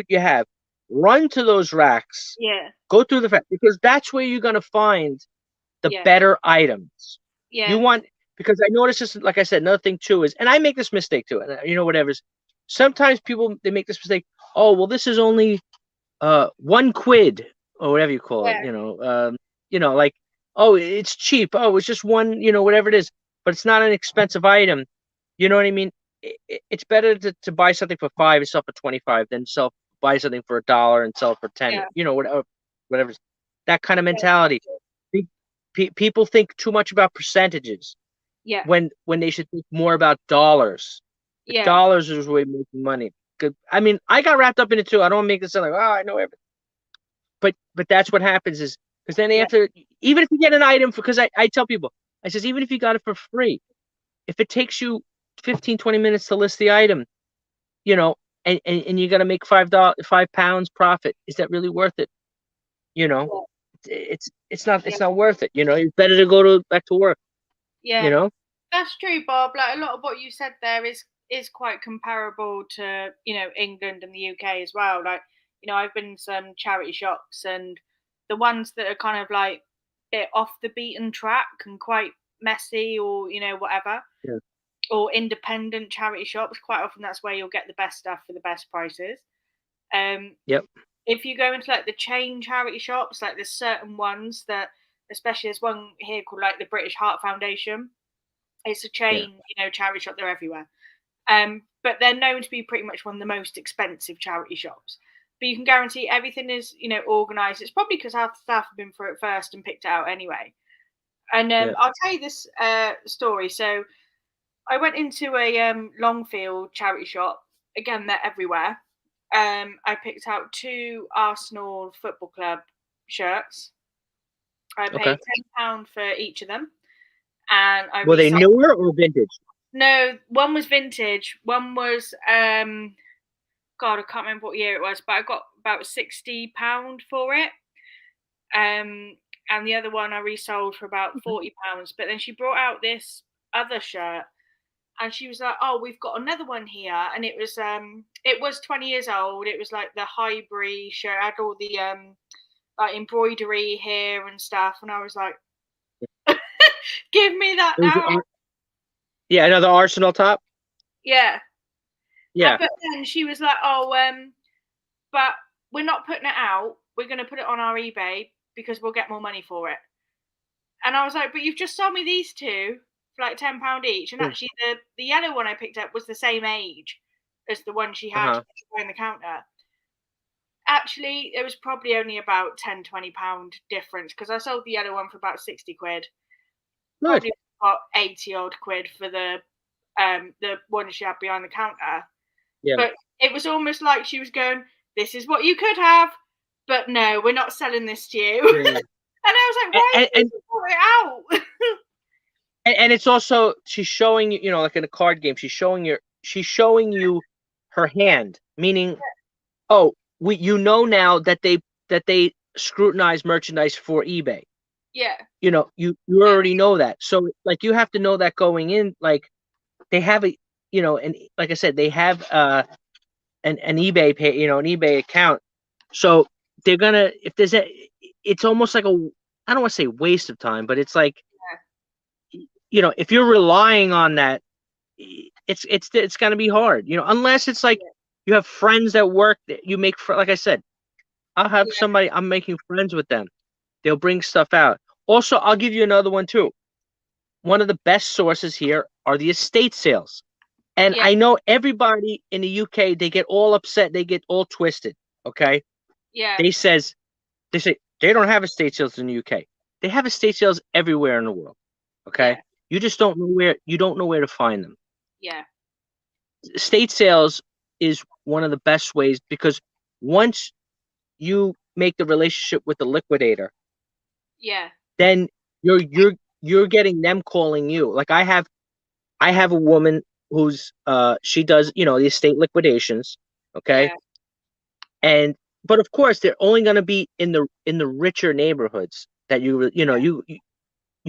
B: you have. Run to those racks.
A: Yeah.
B: Go through the fact because that's where you're gonna find the
A: Yeah.
B: better items. You
A: Yeah.
B: want because I noticed this. Like I said, another thing too is, and I make this mistake too. And whatever. Sometimes people they make this mistake. Oh, well, this is only £1 or whatever you call it.
A: Yeah.
B: Like, oh, it's cheap. Oh, it's just one. Whatever it is, but it's not an expensive item. You know what I mean? It's better to buy something for 5 and sell for 25 than buy something for $1 and sell for 10.
A: Yeah.
B: Whatever. That kind of
A: Yeah.
B: mentality. People think too much about percentages.
A: Yeah.
B: when they should think more about dollars. The
A: Yeah.
B: dollars is where we're making money. Good. I mean, I got wrapped up in it too. I don't want to make it sound like, oh, I know everything. But that's what happens is because then
A: Yeah.
B: after, even if you get an item, because I tell people, I says, even if you got it for free, if it takes you 15, 20 minutes to list the item, you know, and you're gonna make £5 profit, is that really worth it? You know,
A: Yeah.
B: it's not worth it. You know, it's better to go back to work. You
A: Yeah.
B: know.
A: That's true, Bob. Like a lot of what you said there is quite comparable to England and the UK as well. Like I've been to some charity shops, and the ones that are kind of like bit off the beaten track and quite messy, or whatever,
B: Yeah.
A: or independent charity shops. Quite often, that's where you'll get the best stuff for the best prices. Um,
B: Yep.
A: if you go into like the chain charity shops, like there's certain ones that, especially there's one here called like the British Heart Foundation. It's a
B: Yeah.
A: chain, charity shop. They're everywhere. But they're known to be pretty much one of the most expensive charity shops. But you can guarantee everything is, organised. It's probably because half the staff have been through it first and picked it out anyway. And
B: Yeah.
A: I'll tell you this story. So I went into a Longfield charity shop. Again, they're everywhere. I picked out 2 Arsenal Football Club shirts. I
B: Okay.
A: paid £10 for each of them, and I
B: Were they
A: resold.
B: newer or vintage?
A: No, one was vintage. One was God, I can't remember what year it was, but I got about £60 for it. And the other one I resold for about £40. But then she brought out this other shirt, and she was like, "Oh, we've got another one here," and it was 20 years old. It was like the Highbury shirt, it had all the like embroidery here and stuff, and I was like, "Give me that
B: It was
A: now!"
B: yeah, another Arsenal top.
A: Yeah.
B: Yeah.
A: But then she was like, "Oh, but we're not putting it out. We're going to put it on our eBay because we'll get more money for it." And I was like, "But you've just sold me these 2 for like £10 each." And
B: Uh
A: actually, the yellow one I picked up was the same age as the one she had
B: huh.
A: behind the counter. Actually, it was probably only about £10-20 difference, because I sold the yellow one for about 60 quid.
B: Good.
A: Probably got 80 odd quid for the one she had behind the counter.
B: Yeah.
A: But it was almost like she was going, "This is what you could have, but no, we're not selling this to you."
B: Yeah.
A: And I was like, "Why
B: And,
A: did
B: and
A: you put it out?"
B: and it's also, she's showing you, like in a card game, she's showing you her hand, meaning, oh, now that they scrutinize merchandise for eBay.
A: Yeah,
B: You already know that. So like you have to know that going in, like they have and like I said, they have an eBay pay, an eBay account. So they're gonna, if there's it's almost like I don't want to say waste of time, but it's like, if you're relying on that, it's gonna be hard, unless it's like you have friends that work that you make for, like I said, I'll have
A: yeah,
B: somebody, I'm making friends with them. They'll bring stuff out. Also, I'll give you another one too. One of the best sources here are the estate sales. And
A: yeah,
B: I know everybody in the UK, they get all upset, they get all twisted. Okay.
A: yeah,
B: They say they don't have estate sales in the UK. They have estate sales everywhere in the world. Okay.
A: yeah,
B: You just don't know where to find them.
A: yeah,
B: Estate sales is one of the best ways, because once you make the relationship with the liquidator,
A: yeah,
B: then you're getting them calling you. Like I have a woman who's she does, the estate liquidations, okay?
A: yeah,
B: And but of course they're only going to be in the richer neighborhoods that you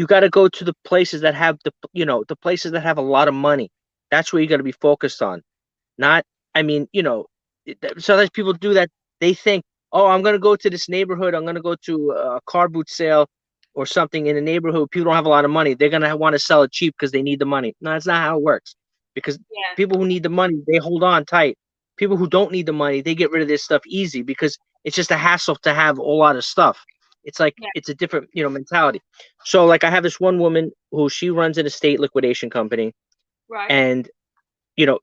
B: got to go to the places that have the places that have a lot of money. That's where you got to be focused on. Not, I mean, sometimes people do that. They think, oh, I'm going to go to this neighborhood. I'm going to go to a car boot sale or something in a neighborhood. People don't have a lot of money. They're going to want to sell it cheap because they need the money. No, that's not how it works. Because
A: yeah,
B: people who need the money, they hold on tight. People who don't need the money, they get rid of this stuff easy because it's just a hassle to have a lot of stuff. It's like,
A: yeah,
B: it's a different, mentality. So like I have this one woman who she runs an estate liquidation company,
A: right,
B: and you know,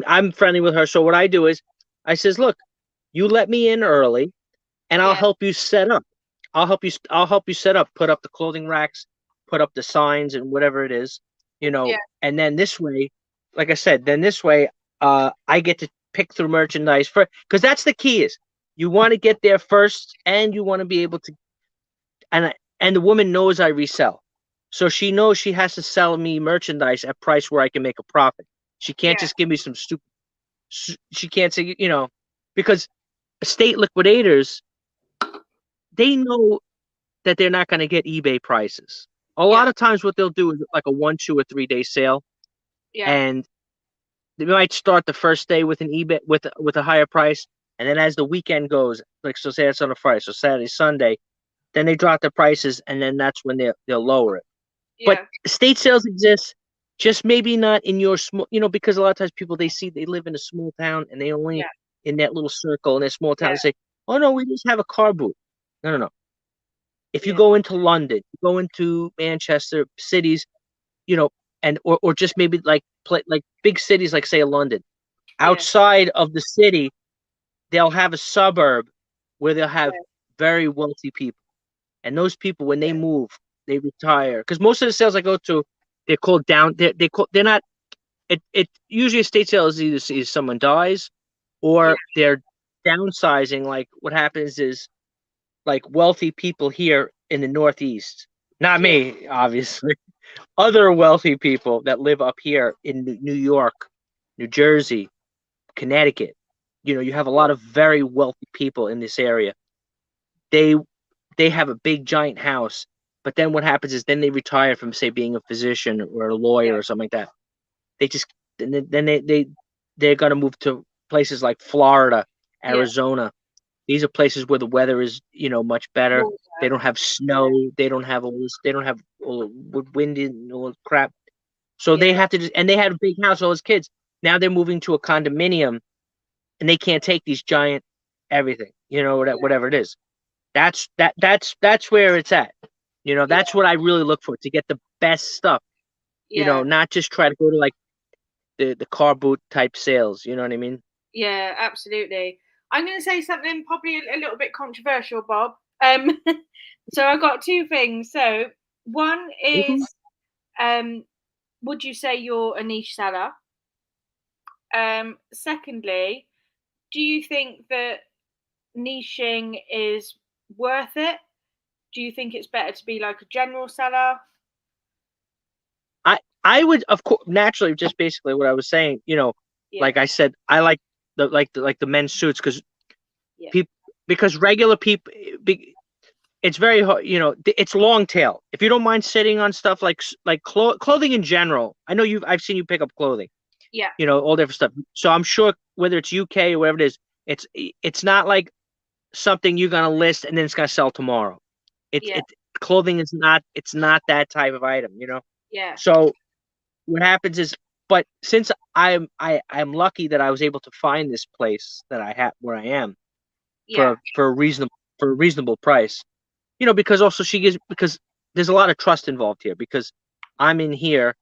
B: I'm friendly with her. So what I do is I says, look, you let me in early and I'll
A: yeah,
B: help you set up. I'll help you set up, put up the clothing racks, put up the signs and whatever it is,
A: Yeah.
B: and then this way, like I said, then this way, I get to pick through merchandise for, because that's the key is you want to get there first, and you want to be able to, and the woman knows I resell, so she knows she has to sell me merchandise at price where I can make a profit. She can't
A: Yeah.
B: just give me some stupid. She can't say, because estate liquidators, they know that they're not going to get eBay prices. A
A: Yeah.
B: lot of times, what they'll do is like a 1, 2, or 3 day sale,
A: Yeah.
B: and they might start the first day with an eBay with a higher price, and then as the weekend goes, like so, say it's on a Friday, so Saturday, Sunday, then they drop the prices, and then that's when they'll lower it. But
A: Yeah.
B: estate sales exist, just maybe not in your small, because a lot of times people they live in a small town and they only
A: Yeah.
B: in that little circle in their small town.
A: Yeah.
B: They say, "Oh no, we just have a car boot." No, no, no. If you
A: Yeah.
B: go into London, you go into Manchester, cities, you know, and or just maybe like big cities like say London.
A: Yeah.
B: Outside of the city, they'll have a suburb where they'll have very wealthy people. And those people, when they move, they retire. Because most of the sales I go to, they're called down. They're not. It usually estate sales is someone dies,
A: Yeah.
B: or they're downsizing. Like what happens is like wealthy people here in the Northeast. Not
A: Yeah.
B: me, obviously. Other wealthy people that live up here in New York, New Jersey, Connecticut. You have a lot of very wealthy people in this area. They they have a big giant house, but then what happens is then they retire from say being a physician or a lawyer
A: Yeah.
B: or something like that. They just then they're gonna move to places like Florida,
A: Yeah.
B: Arizona. These are places where the weather is much better. They
A: Water.
B: don't have
A: Yeah.
B: snow. They don't have all this. They don't have all the wind and all the crap. So
A: Yeah.
B: they have to and they had a big house all as kids. Now they're moving to a condominium and they can't take these giant everything, whatever it is. That's where it's at.
A: Yeah.
B: That's what I really look for to get the best stuff.
A: Yeah.
B: Not just try to go to like the car boot type sales. You know what I mean?
A: Yeah. Absolutely. I'm going to say something probably a little bit controversial, Bob. So I got two things. So one
B: Mm-hmm.
A: is, would you say you're a niche seller? Secondly, do you think that niching is worth it? Do you think it's better to be like a general seller?
B: I would of course naturally just basically what I was saying.
A: Yeah.
B: Like I said, I like the men's suits
A: Yeah.
B: people because regular people. It's very hard, it's long tail. If you don't mind sitting on stuff like clothing in general, I know I've seen you pick up clothing,
A: Yeah.
B: all different stuff. So I'm sure whether it's UK or whatever it is, it's not like something you're gonna list and then it's gonna sell tomorrow. It's
A: Yeah.
B: it Clothing is not it's not that type of item.
A: Yeah.
B: So what happens is, but since I'm lucky that I was able to find this place that I have where I am
A: Yeah.
B: for a reasonable price. Because also because there's a lot of trust involved here because I'm in here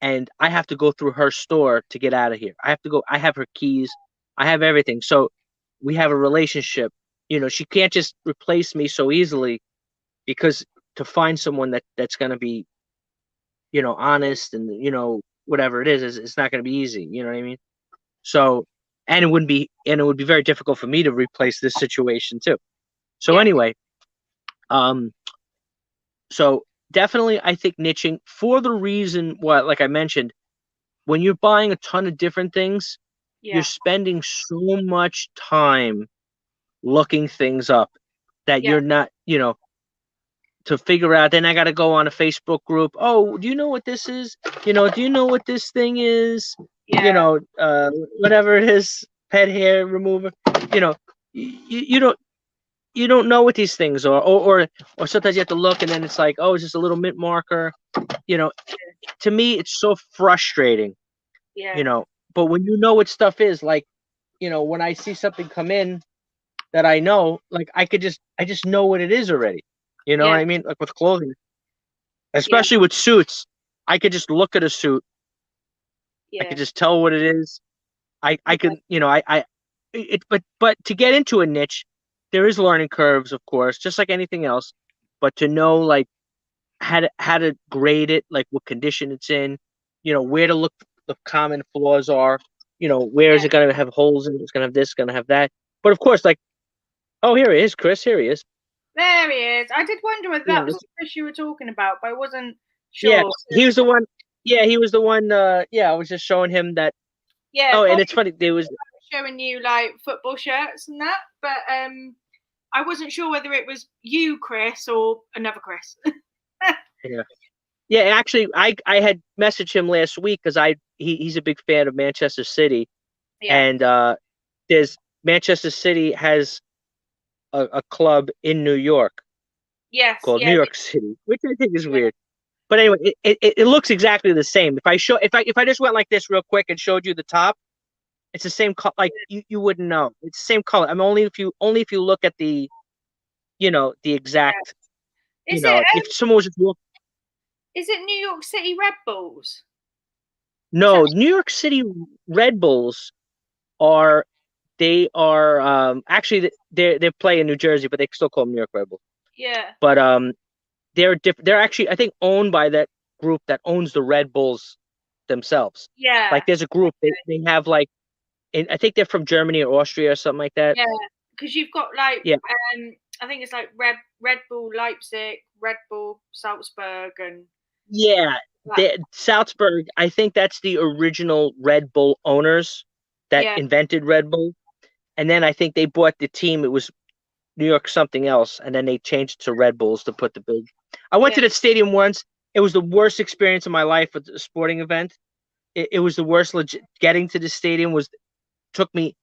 B: and I have to go through her store to get out of here. I have her keys, I have everything. So we have a relationship. She can't just replace me so easily because to find someone that's going to be, honest and, whatever it is it's not going to be easy. You know what I mean? So, and it would be very difficult for me to replace this situation too. So
A: Yeah.
B: anyway, um, So definitely, I think niching for the reason what, like I mentioned, when you're buying a ton of different things, you're
A: Yeah.
B: spending so much time looking things up that
A: Yeah.
B: you're not, to figure out. Then I got to go on a Facebook group. Oh, do you know what this is? Do you know what this thing is? You
A: Yeah.
B: know, whatever it is, pet hair remover. You know, you don't know what these things are, or sometimes you have to look and then it's like, oh, it's just a little mint marker. You know, to me it's so frustrating,
A: Yeah.
B: you know but when you know what stuff is, like, when I see something come in that I know, like I just know what it is already. You know what
A: Yeah.
B: I mean? Like with clothing,
A: Yeah.
B: especially with suits, I could just look at a suit, I
A: Yeah.
B: could just tell what it is. I
A: Yeah.
B: can, I it but to get into a niche, there is learning curves, of course, just like anything else. But to know, like, how to grade it, like what condition it's in, where to look the common flaws are, where is
A: Yeah.
B: it going to have holes in it, it's going to have this, going to have that. But of course, like, oh, here he is, Chris. Here he is.
A: There he is. I did wonder whether
B: Yeah,
A: that was the fish you were talking about, but I wasn't
B: yeah,
A: sure.
B: he was the one. Yeah, he was the one. Yeah, I was just showing him that.
A: Yeah,
B: Oh, and
A: Bobby
B: it's funny. There was.
A: was showing you like football shirts and that, but I wasn't sure whether it was you, Chris, or another Chris.
B: Yeah. Yeah, actually, I had messaged him last week because he's a big fan of Manchester City,
A: Yeah.
B: and there's Manchester City has a club in New York
A: Yes.
B: called New
A: Yeah.
B: York City, which I think is
A: Yeah.
B: weird. But anyway, it looks exactly the same. If I just went like this real quick and showed you the top, it's the same color. Like you wouldn't know. It's the same color. I mean, only if you look at the
A: Yeah.
B: exact,
A: Is it
B: if someone was just look.
A: is it New York City Red Bulls? Is that
B: No, New York City Red Bulls are they are actually they play in New Jersey, but they still call them New York Red Bulls.
A: yeah.
B: But they're different. They're actually, I think, owned by that group that owns the Red Bulls themselves.
A: Yeah.
B: Like there's a group they have like, I think they're from Germany or Austria or something like that.
A: Yeah. Because you've got like
B: Yeah,
A: I think it's like Red Bull Leipzig, Red Bull Salzburg and
B: yeah.
A: that.
B: Salzburg, I think that's the original Red Bull owners that
A: Yeah.
B: invented Red Bull, and then I think they bought the team. It was New York something else, and then they changed it to Red Bulls to put the big. I went
A: Yeah.
B: to the stadium once. It was the worst experience of my life at a sporting event. It was the worst. Legit, getting to the stadium took me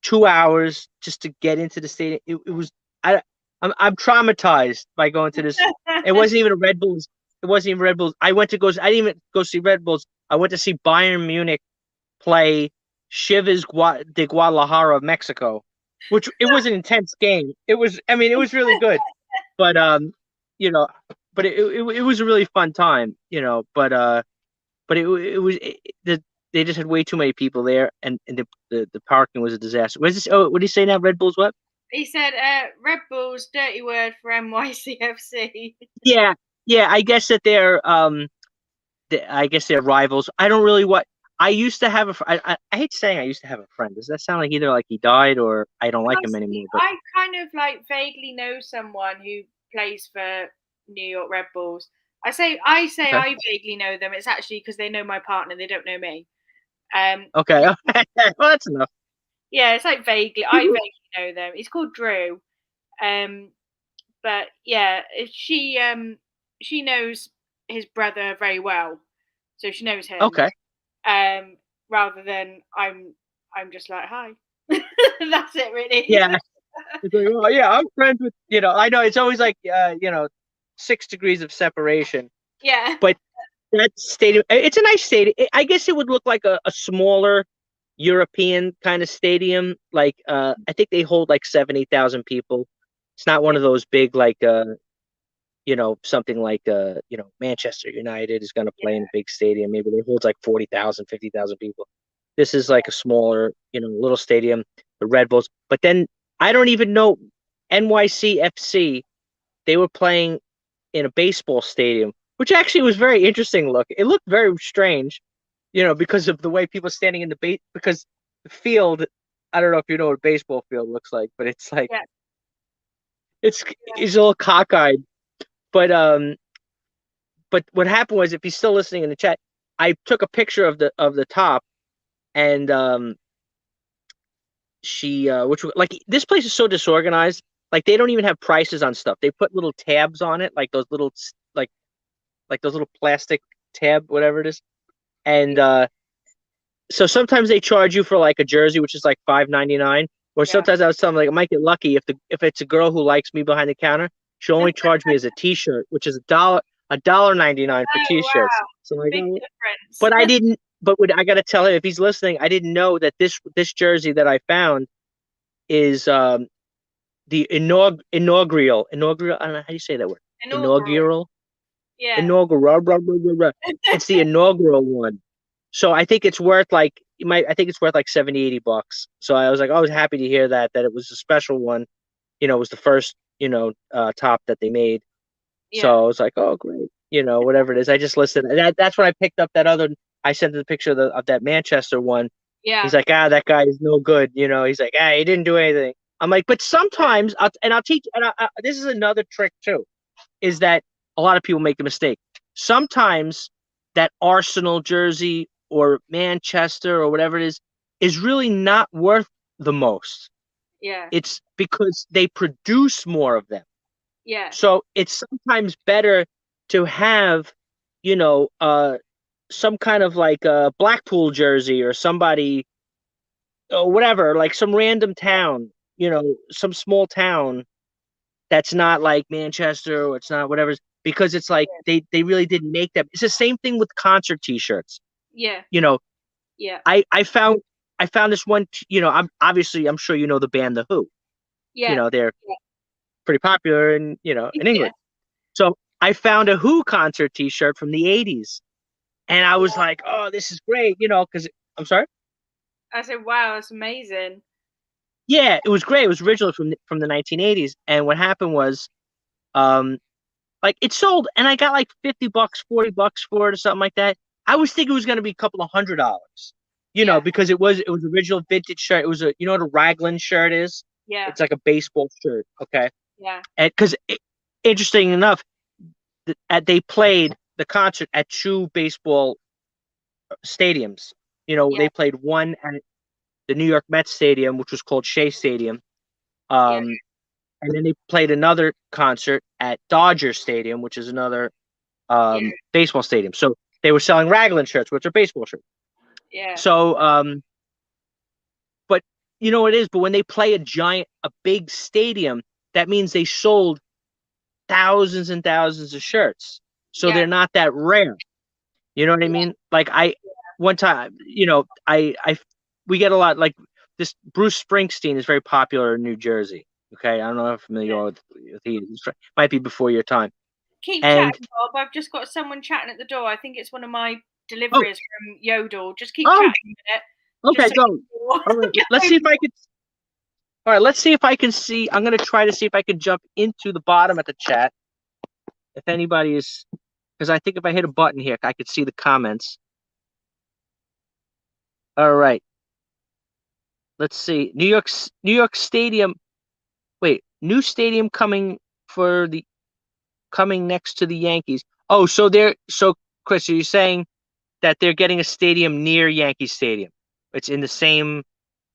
B: 2 hours just to get into the stadium. It was I I'm traumatized by going to this. It wasn't even a Red Bulls. It wasn't even Red Bulls. I didn't even go see Red Bulls. I went to see Bayern Munich play Chivas de Guadalajara of Mexico, which it was an intense game. It was, I mean, it was really good, but you know, but it was a really fun time, but it was they just had way too many people there, and the parking was a disaster. What is this? Oh, what do you say now? Red Bulls what?
A: He said Red Bulls, dirty word for NYCFC.
B: Yeah, yeah. I guess that I guess they're rivals. I don't really what. I used to have I hate saying I used to have a friend. Does that sound like either like he died or I don't like him anymore? But
A: I kind of like vaguely know someone who plays for New York Red Bulls. I say
B: okay,
A: I vaguely know them. It's actually because they know my partner. They don't know me.
B: okay, well that's enough.
A: Yeah, it's like vaguely. I vaguely know them. He's called Drew. Um, but yeah, she knows his brother very well, so she knows him.
B: Okay,
A: Um, rather than I'm just like hi. That's it really.
B: yeah. It's like, oh yeah, I'm friends with I know it's always like 6 degrees of separation,
A: Yeah.
B: but that stadium, it's a nice stadium. I guess it would look like a smaller European kind of stadium. Like I think they hold like 70,000 people. It's not one
A: Yeah.
B: of those big like something like Manchester United is going to play in a big stadium. Maybe they hold like 40,000, 50,000 people. This is like a smaller, little stadium, the Red Bulls. But then I don't even know NYCFC, they were playing in a baseball stadium, which actually was very interesting look. It looked very strange, because of the way people standing in the base, because the field, I don't know if you know what a baseball field looks like, but it's like
A: Yeah.
B: it's a little cockeyed. But what happened was, if he's still listening in the chat, I took a picture of the top, and she which like this place is so disorganized. Like they don't even have prices on stuff. They put little tabs on it, like those little like those little plastic tab, whatever it is. And so sometimes they charge you for like a jersey, which is like $5.99. Or
A: Yeah.
B: sometimes I was telling them, like, I might get lucky if it's a girl who likes me behind the counter, she'll only charge me as a T-shirt, which is $1.99 for
A: Oh
B: T-shirts.
A: wow.
B: So I'm like,
A: Big
B: oh.
A: difference.
B: But I didn't. But I got to tell him, if he's listening, I didn't know that this jersey that I found is the inaugural. I don't know how you say that word.
A: Inaugural.
B: Inaugural.
A: Yeah.
B: Inaugural. Blah, blah, blah, blah. It's the inaugural one. So I think it's worth like I think it's worth like 70, $80. So I was like, I was happy to hear that it was a special one. It was the first, top that they made.
A: Yeah.
B: So I was like, oh great. whatever it is. I just listed that's when I picked up that other. I sent the picture of that Manchester one.
A: Yeah.
B: He's like, that guy is no good. He's like, he didn't do anything. I'm like, but sometimes, I'll teach. And this is another trick too, is that a lot of people make the mistake. Sometimes that Arsenal jersey or Manchester or whatever it is really not worth the most.
A: Yeah.
B: It's because they produce more of them.
A: Yeah.
B: So it's sometimes better to have, some kind of like a Blackpool jersey or somebody or whatever, like some random town, some small town that's not like Manchester or it's not whatever, because it's like they really didn't make them. It's the same thing with concert T-shirts.
A: Yeah. Yeah.
B: I found this one. I'm sure the band The Who.
A: Yeah.
B: They're pretty popular in England. So I found a Who concert T-shirt from the '80s, and I was like, "Oh, this is great," because I'm sorry.
A: I said, "Wow, that's amazing."
B: Yeah, it was great. It was originally from the 1980s, and what happened was, like it sold, and I got like $50, $40 for it or something like that. I was thinking it was going to be a couple of $100, because it was original vintage shirt. It was what a Raglan shirt is.
A: Yeah.
B: It's like a baseball shirt. Okay.
A: Yeah.
B: And because interesting enough, they played the concert at 2 baseball stadiums. They played one at the New York Mets Stadium, which was called Shea Stadium. And then they played another concert at Dodger Stadium, which is another baseball stadium. So they were selling Raglan shirts, which are baseball shirts.
A: Yeah.
B: So, but you know what it is? But when they play a big stadium, that means they sold thousands and thousands of shirts. So they're not that rare. You know what I mean? Like one time, we get a lot like this. Bruce Springsteen is very popular in New Jersey. Okay, I don't know how familiar you are with he might be before your time.
A: Keep
B: And
A: chatting, Bob. I've just got someone chatting at the door. I think it's one of my deliveries from Yodel. Just keep chatting a minute.
B: Okay, go. All right, let's see if I could. All right, let's see if I can see. I'm gonna try to see if I can jump into the bottom of the chat. If anybody is, because I think if I hit a button here, I could see the comments. All right. Let's see. New York Stadium. Wait, new stadium coming next to the Yankees. Oh, so Chris, are you saying that they're getting a stadium near Yankee Stadium? It's in the same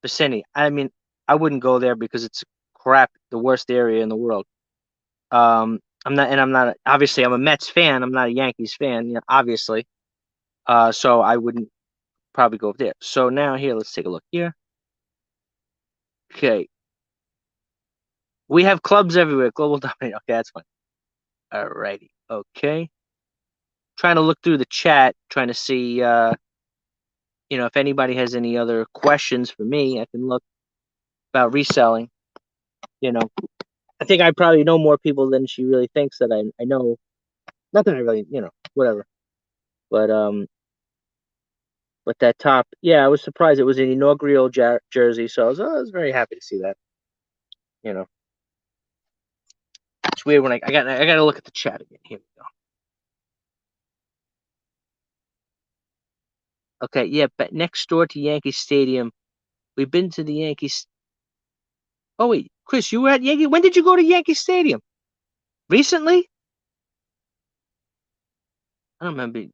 B: vicinity. I mean, I wouldn't go there because it's crap, the worst area in the world. I'm not obviously I'm a Mets fan. I'm not a Yankees fan, obviously. So I wouldn't probably go there. So now here, let's take a look here. Okay. We have clubs everywhere. Global dominate. Okay, that's fine. All righty. Okay. Trying to look through the chat, trying to see, if anybody has any other questions for me. I can look about reselling. I think I probably know more people than she really thinks that I know. Not that I really, whatever. But that top, yeah, I was surprised it was an inaugural jersey, so I was very happy to see that. It's weird when I got to look at the chat again. Here we go. Okay, yeah, but next door to Yankee Stadium, we've been to the Yankees. Oh wait, Chris, you were at Yankee. When did you go to Yankee Stadium? Recently? I don't remember.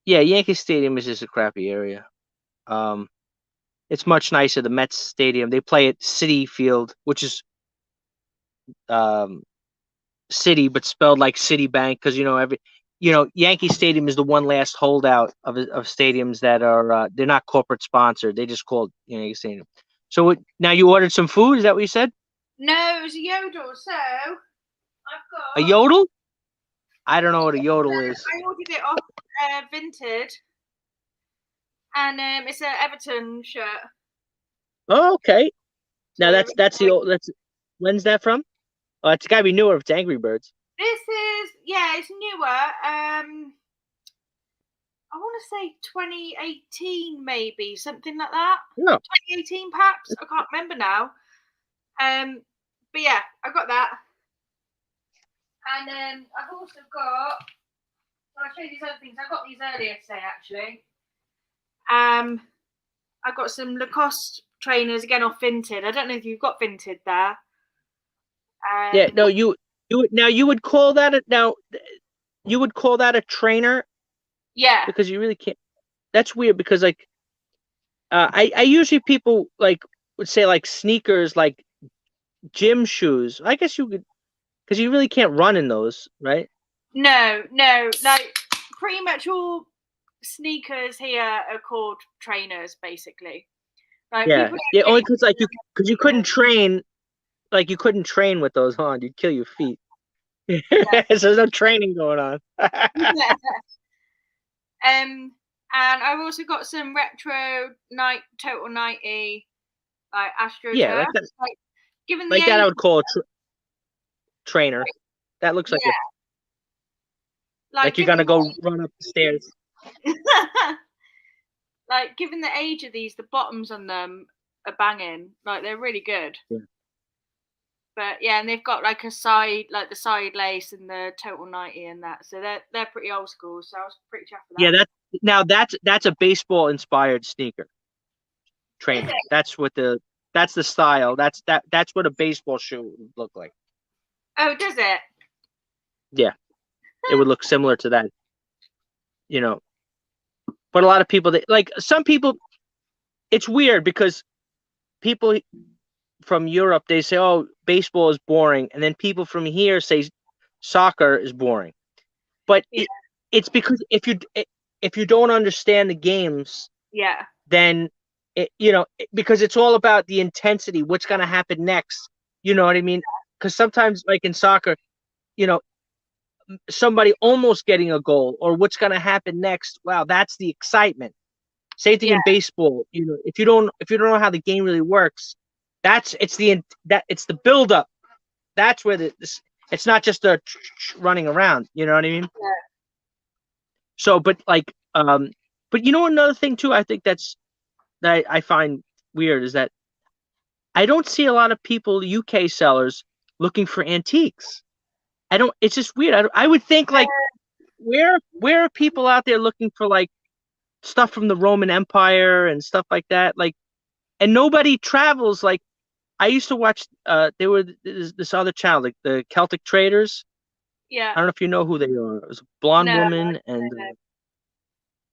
B: Yeah, Yankee Stadium is just a crappy area. It's much nicer. The Mets Stadium, they play at Citi Field, which is City, but spelled like Citibank, because Yankee Stadium is the one last holdout of stadiums that are they're not corporate sponsored. They just called Yankee Stadium. So now you ordered some food? Is that what you said?
A: No, it was a Yodel. So I've got
B: A yodel? I don't know what a yodel is.
A: I ordered it off Vinted, and it's an Everton shirt.
B: Oh, okay. Now
A: So
B: that's the old. When's that from? Oh, it's got to be newer if it's Angry Birds.
A: this is it's newer. I want to say 2018, maybe something like that.
B: No.
A: 2018, perhaps. I can't remember now. But yeah, I got that. And then I've also got. I'll show you these other things. I got these earlier today, actually. I got some Lacoste trainers again off Vinted. I don't know if you've got Vinted there.
B: Yeah, no, you would call that a trainer?
A: Yeah.
B: Because you really can't. That's weird because like I usually people like would say like sneakers, like gym shoes. I guess you could, because you really can't run in those, right?
A: No, like pretty much all sneakers here are called trainers, basically. Like
B: Yeah,
A: people
B: yeah.
A: don't
B: Only
A: get
B: because you couldn't train, like you couldn't train with those on. You'd kill your feet. So there's no training going on.
A: yeah. And I've also got some retro total 90 like
B: Yeah,
A: AstroTurf.
B: like that.
A: Like given the
B: Like that, I
A: age,
B: would call a trainer. That looks like
A: yeah,
B: like you're
A: given
B: gonna go run up the stairs.
A: like given the age of these, the bottoms on them are banging. Like they're really good.
B: Yeah.
A: But yeah, and they've got like a side, like the side lace and the total 90 and that. So they're pretty old school. So I was pretty chuffed with that.
B: Yeah, that's a baseball inspired sneaker trainer. That's the style. That's what a baseball shoe would look like.
A: Oh, does it?
B: Yeah, it would look similar to that. You know, but a lot of people, like some people, it's weird because people from Europe, they say, "Oh, baseball is boring," and then people from here say soccer is boring. But
A: Yeah.
B: it's because if you don't understand the games,
A: Yeah.
B: then because it's all about the intensity, what's going to happen next. You know what I mean? Because sometimes, like in soccer, you know, somebody almost getting a goal or what's going to happen next. Wow, that's the excitement. Same thing in baseball. If you don't know how the game really works, it's the build up. That's where it's not just a running around. You know what I mean?
A: Yeah.
B: So, but like, but another thing too, I think that I find weird is that I don't see a lot of people, UK sellers, looking for antiques. I don't. It's just weird. I would think like, where are people out there looking for like stuff from the Roman Empire and stuff like that? Like, and nobody travels. Like, I used to watch. There were this other channel, like the Celtic Traders.
A: Yeah.
B: I don't know if you know who they are. It was a blonde
A: No,
B: woman, and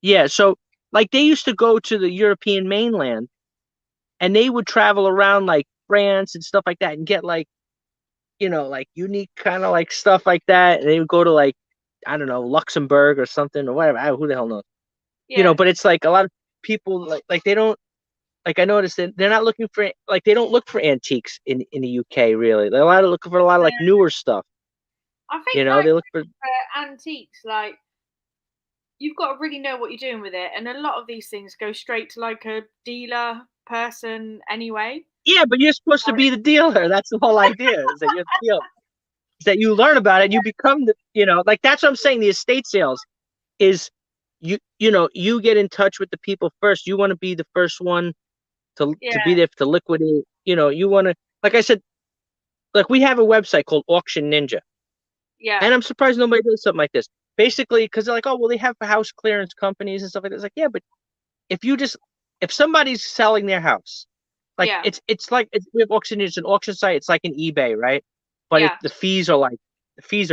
B: yeah. So like they used to go to the European mainland, and they would travel around like France and stuff like that, and get like, like unique kind of like stuff like that. And they would go to like, I don't know, Luxembourg or something or whatever. Who the hell knows?
A: Yeah.
B: But it's like a lot of people like they don't, like, I noticed that they're not looking for, like, they don't look for antiques in the UK really. They're looking for a lot of like newer stuff.
A: I think
B: They look for
A: antiques, like you've got to really know what you're doing with it, and a lot of these things go straight to like a dealer person anyway.
B: Yeah, but you're supposed to be the dealer. That's the whole idea. Is that you're the dealer. Is that you learn about it, you become like that's what I'm saying. The estate sales is you get in touch with the people first. You want to be the first one to be there to liquidate. You want to, like I said, like we have a website called Auction Ninja.
A: Yeah.
B: And I'm surprised nobody does something like this. Basically, because they're like, oh, well, they have house clearance companies and stuff like that. It's like, yeah, but if somebody's selling their house, like it's like we have Auction Ninja, it's an auction site. It's like an eBay, right? But the fees are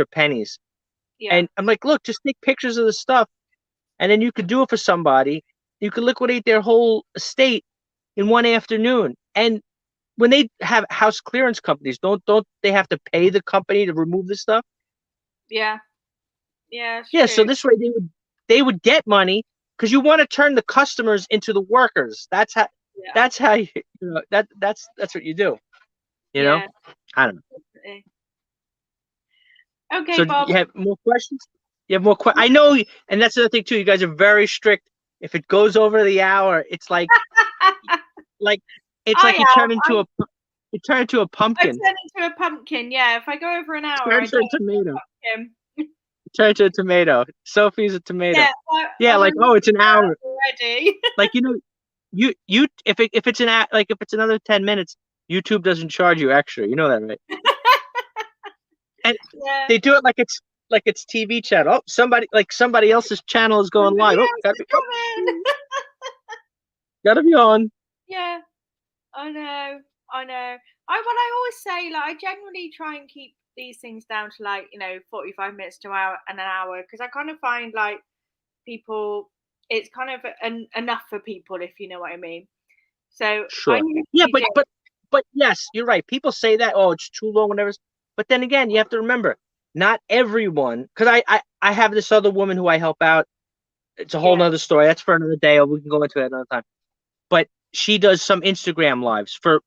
B: pennies.
A: Yeah.
B: And I'm like, look, just take pictures of the stuff, and then you could do it for somebody. You could liquidate their whole estate in one afternoon. And when they have house clearance companies, don't they have to pay the company to remove the stuff?
A: Yeah. Yeah.
B: Yeah.
A: True.
B: So this way they would get money, because you want to turn the customers into the workers. That's how. Yeah. That's how that's what you do. I don't know.
A: Okay,
B: so
A: Bob.
B: You have more questions? You have more questions? I know, and that's the other thing too. You guys are very strict. If it goes over the hour, it's like, you turn into a pumpkin.
A: I turn into a pumpkin. Yeah, if I go over an hour,
B: turn into a tomato.
A: You
B: turn into a tomato. Sophie's a tomato.
A: Yeah,
B: like, oh, it's an hour
A: already.
B: Like, you if it's another 10 minutes, YouTube doesn't charge you extra. You know that, right? And
A: Yeah.
B: they do it like it's TV channel. Oh, somebody else's channel is going
A: Somebody
B: live. Oh,
A: else is coming.
B: gotta be on.
A: Yeah, I know. I know. I always say, like, I generally try and keep these things down to, like, 45 minutes to an hour, because I kind of find, like, people, it's kind of enough for people, if you know what I mean. So I
B: Sure. Yeah,
A: usually do.
B: but yes, you're right. People say that, oh, it's too long, whatever. But then again, you have to remember, not everyone, because I have this other woman who I help out. It's a whole
A: Yeah,
B: nother story. That's for another day, or we can go into it another time. But she does some Instagram lives for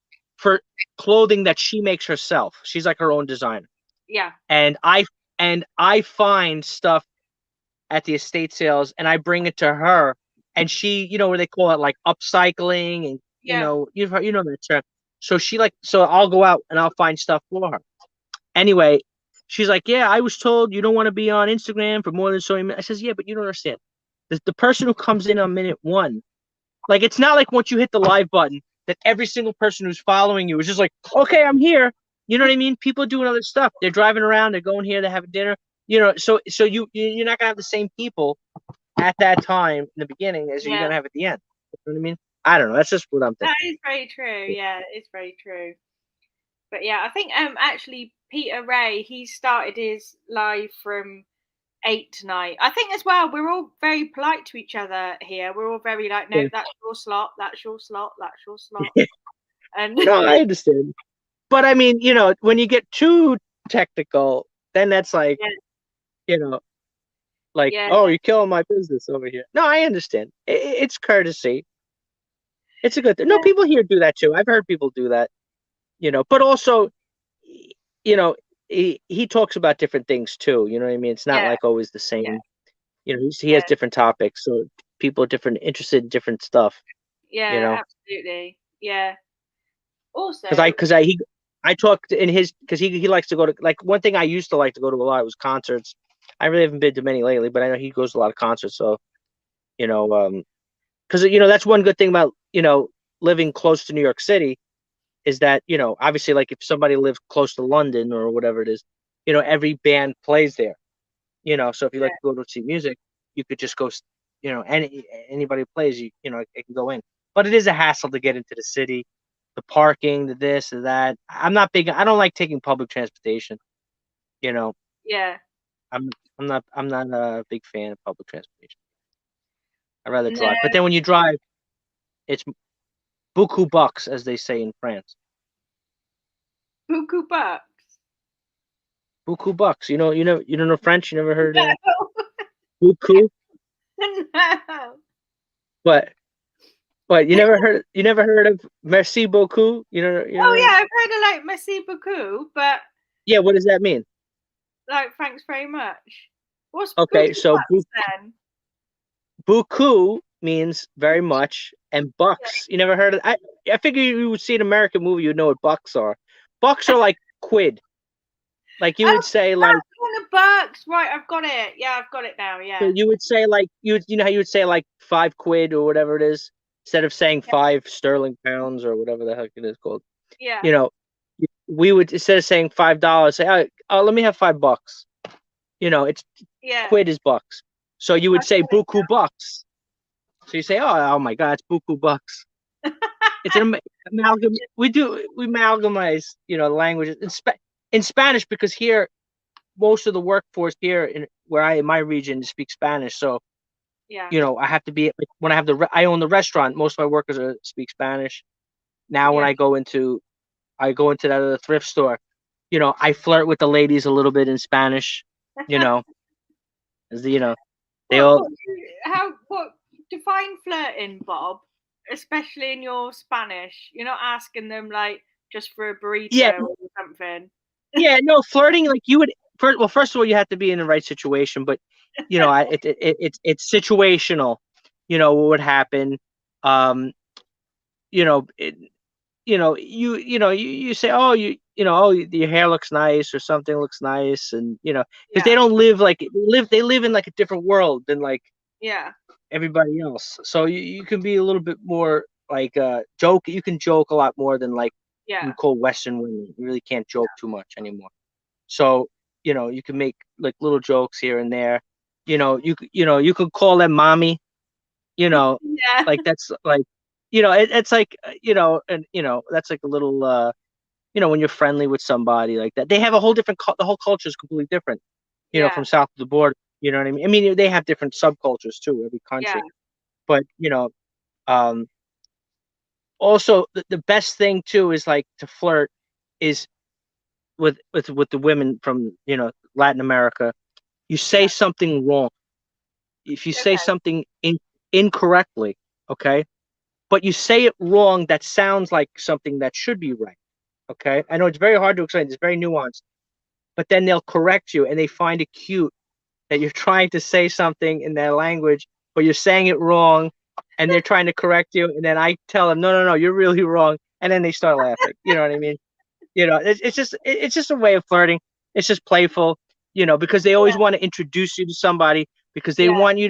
B: clothing that she makes herself. She's like her own designer.
A: yeah,
B: And I find stuff at the estate sales and I bring it to her, and she, where they call it like upcycling, and
A: yeah,
B: you know that term. So I'll go out and I'll find stuff for her. Anyway, she's like, yeah, I was told you don't want to be on Instagram for more than so many minutes. I says, yeah, but you don't understand. The person who comes in on minute one, like, it's not like once you hit the live button that every single person who's following you is just like, okay, I'm here. You know what I mean? People are doing other stuff. They're driving around. They're going here. They're having dinner. So you're not gonna have the same people at that time in the beginning as you're
A: yeah.
B: gonna have at the end. You know what I mean? I don't know. That's just what I'm
A: That
B: thinking.
A: is very true. Yeah, it's very true. But yeah, I think actually Peter Ray, he started his live from 8 tonight. I think as well, we're all very polite to each other here. We're all very like, no,
B: Yeah.
A: that's your slot, that's your slot, that's your slot. And
B: No, I understand. But I mean, when you get too technical, then that's like,
A: yeah,
B: you know, like,
A: yeah,
B: oh, you're killing my business over here. No, I understand. It's courtesy. It's a good thing. No,
A: yeah,
B: people here do that too. I've heard people do that. But also, you know, he talks about different things too. You know what I mean? It's not
A: yeah,
B: like always the
A: yeah,
B: same. He has
A: yeah,
B: different topics, so people are different, interested in different stuff. You
A: yeah,
B: know,
A: absolutely. Yeah.
B: because
A: Also,
B: I talked in his because he likes to go to, like, one thing I used to like to go to a lot was concerts. I really haven't been to many lately, but I know he goes to a lot of concerts. So you know, because that's one good thing about living close to New York City is that obviously, like, if somebody lives close to London or whatever it is, every band plays there. So if you
A: yeah,
B: like to go to see music, you could just go. Anybody who plays, it can go in. But it is a hassle to get into the city, the parking, the this, the that. I'm not big. I don't like taking public transportation. You know,
A: yeah.
B: I'm I'm not a big fan of public transportation. I'd rather
A: No,
B: drive. But then when you drive, it's beaucoup bucks, as they say in France.
A: Buku bucks.
B: Beaucoup bucks. You don't know French. You never heard of
A: No,
B: beaucoup.
A: no.
B: But you never heard of merci beaucoup.
A: Oh yeah, I've heard of like merci beaucoup, but
B: Yeah. What does that mean?
A: like thanks very much. What's
B: Okay,
A: buku
B: so
A: bucks then?
B: beaucoup means very much, and
A: Yeah.
B: bucks. You never heard of? I figure you would see an American movie, you'd know what bucks are. Bucks are like quid. Like you
A: Oh,
B: would say, like,
A: that's kind of bucks. Right, I've got it. Yeah, I've got it now.
B: so
A: Yeah.
B: you would say, like, you know how you would say like 5 quid or whatever it is, instead of saying
A: Yeah.
B: 5 sterling pounds or whatever the heck it is called.
A: Yeah.
B: You know, we would, instead of saying $5, say, let me have $5. It's
A: Yeah.
B: quid is bucks. So you would
A: I've
B: say
A: got it
B: buku bucks. So you say, oh my God, it's buku bucks. It's an amalgam. We amalgamize, languages in Spanish, because here most of the workforce here in my region speak Spanish. So
A: Yeah.
B: I have to be, like, when I own the restaurant. Most of my workers speak Spanish. Now when
A: Yeah.
B: I go into that other thrift store, I flirt with the ladies a little bit in Spanish. You know, as they
A: What?
B: all.
A: What? What? Define flirting, Bob. Especially in your Spanish. You're not asking them like just for a
B: Yeah,
A: burrito or something.
B: yeah, no, flirting, like, you would first of all, you have to be in the right situation, but it's situational. What would happen? Um, you know, it, you say, oh, your hair looks nice, or something looks nice, and because
A: Yeah.
B: they don't live like they live in like a different world than like
A: Yeah.
B: everybody else. So you can be a little bit more like joke. You can joke a lot more than like we
A: Yeah.
B: call Western women. You really can't joke too much anymore. So you can make like little jokes here and there. You could call them mommy.
A: Yeah.
B: Like that's like, it's like, and that's like a little, when you're friendly with somebody like that, they have a whole different, the whole culture is completely different,
A: Yeah.
B: from south of the border. You know what I mean? I mean, they have different subcultures too, every
A: Yeah.
B: country. But, um, also the best thing too is like to flirt is with the women from, Latin America. You say
A: Yeah.
B: something wrong. If you say
A: Okay.
B: something incorrectly, okay, but you say it wrong, that sounds like something that should be right. Okay. I know it's very hard to explain. It's very nuanced, but then they'll correct you and they find it cute that you're trying to say something in their language, but you're saying it wrong and they're trying to correct you. And then I tell them, no, no, no, you're really wrong. And then they start laughing. You know what I mean? It's just a way of flirting. It's just playful, because they always
A: Yeah.
B: want to introduce you to somebody because they
A: Yeah.
B: want you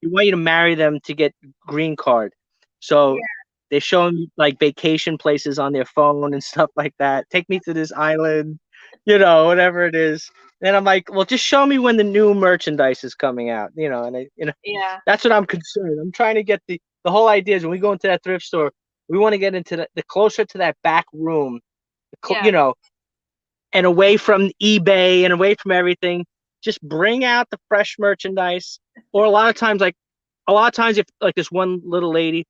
B: to marry them to get green card. So
A: Yeah.
B: they show them like vacation places on their phone and stuff like that. Take me to this island, whatever it is. And I'm like, well, just show me when the new merchandise is coming out, and
A: Yeah.
B: that's what I'm concerned. I'm trying to get the whole idea is when we go into that thrift store, we want to get into the closer to that back room,
A: Yeah.
B: you know, and away from eBay and away from everything. Just bring out the fresh merchandise. Or a lot of times, if like this one little lady,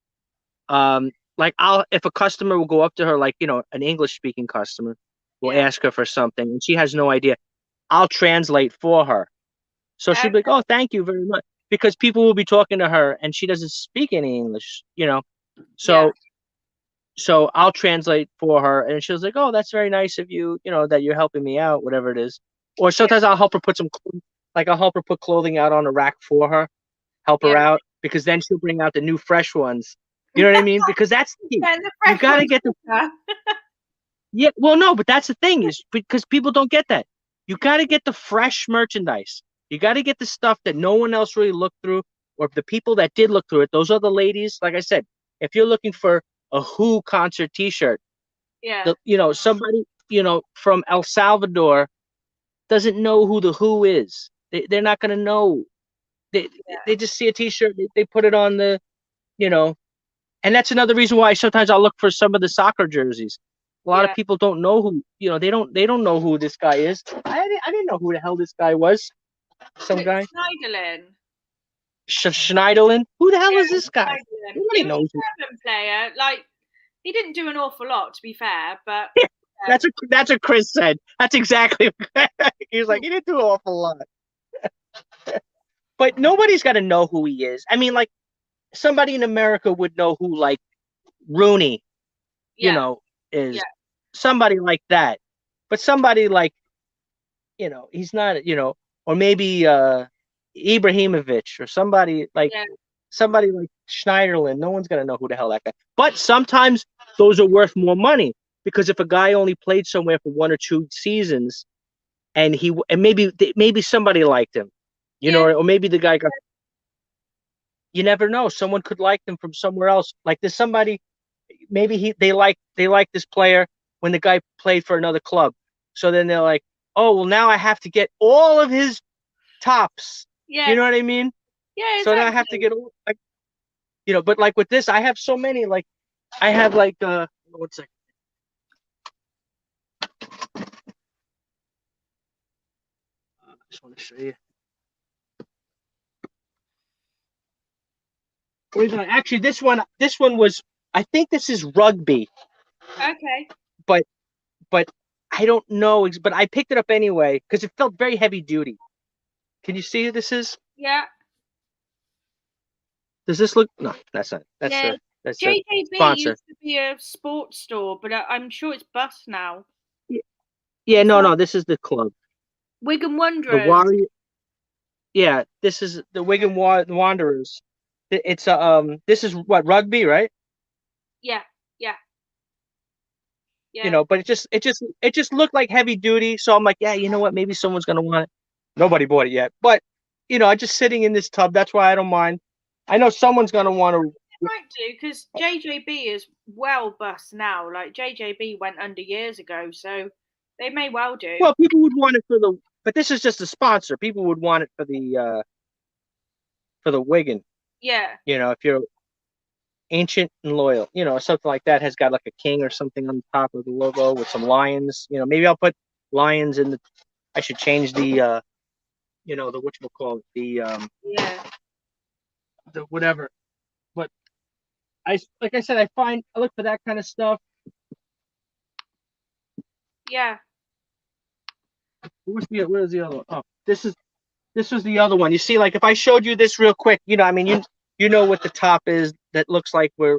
B: like if a customer will go up to her, like, an English speaking customer will
A: Yeah.
B: ask her for something and she has no idea, I'll translate for her. So she'll be like,
A: Okay.
B: oh, thank you very much. Because people will be talking to her and she doesn't speak any English.
A: Yeah.
B: So I'll translate for her, and she was like, "Oh, that's very nice of you, that you're helping me out, whatever it is." Or
A: Yeah.
B: sometimes I'll help her I'll help her put clothing out on a rack for her, help her
A: Yeah.
B: out, because then she'll bring out the new fresh ones. You know what I mean? Because that's the key.
A: Yeah. The
B: You
A: fresh
B: got to
A: one's
B: get the
A: quicker.
B: Yeah. Well, no, but that's the thing is because people don't get that. You got to get the fresh merchandise. You got to get the stuff that no one else really looked through, or the people that did look through it. Those are the ladies. Like I said, if you're looking for a Who concert T-shirt,
A: Yeah.
B: somebody from El Salvador doesn't know who the Who is. They're not going to know. They
A: Yeah.
B: they just see a T-shirt. They put it on you know, and that's another reason why sometimes I'll look for some of the soccer jerseys. A lot of
A: Yeah.
B: people don't know who they don't know who this guy is. I didn't know who the hell this guy was. Some
A: Look,
B: guy,
A: Schneiderlin.
B: Schneiderlin. Who the hell is
A: Yeah,
B: this guy?
A: Schneiderlin. He
B: Nobody
A: was a
B: knows.
A: German player. Like, he didn't do an awful lot, to be fair, but
B: That's what Chris said. That's exactly. He was like, he didn't do an awful lot, but nobody's got to know who he is. I mean, like somebody in America would know who like Rooney,
A: yeah,
B: is
A: yeah,
B: somebody like that. But somebody like, he's not, or maybe Ibrahimovic or
A: yeah,
B: somebody like Schneiderlin. No one's gonna know who the hell that guy. But sometimes those are worth more money because if a guy only played somewhere for 1 or 2 seasons and maybe somebody liked him,
A: yeah,
B: or maybe the guy got. You never know. Someone could like them from somewhere else. Like there's somebody maybe they like this player when the guy played for another club. So then they're like, oh well, now I have to get all of his tops. You
A: yeah,
B: know what I mean?
A: yeah,
B: So now I have to
A: exactly.
B: get all like, but like with this, I have so many. Like I have like what's like I just want to show you. Actually, this one was. I think this is rugby,
A: Okay,
B: but but I don't know. But I picked it up anyway because it felt very heavy duty. Can you see who this is?
A: yeah,
B: Does this look? No, that's not. That's
A: yeah.
B: the
A: JJB
B: sponsor.
A: used to be a sports store, but I'm sure it's bust now.
B: Yeah,
A: It's
B: no,
A: like
B: no. This is the club.
A: Wigan
B: The
A: Wanderers.
B: Warrior. Yeah, this is the Wigan Wanderers. It's This is what rugby, right?
A: Yeah, yeah, yeah,
B: But it just looked like heavy duty. So I'm like, yeah, you know what? Maybe someone's gonna want it. Nobody bought it yet, but I'm just sitting in this tub. That's why I don't mind. I know someone's gonna want to.
A: they might do because JJB is well bust now. Like JJB went under years ago, so they may well do.
B: Well, people would want it for the but this is just a sponsor. People would want it for the Wigan.
A: Yeah.
B: You know, if you're ancient and loyal, you know, something like that has got like a king or something on the top of the logo with some lions. You know, maybe I'll put lions in the. I should change the you know, the whatchamacallit,
A: Yeah.
B: the whatever. But like I said, I look for that kind of stuff.
A: Yeah.
B: Where's the other one? Oh, this was the other one. You see, like if I showed you this real quick, you know, I mean, you know what the top is that looks like where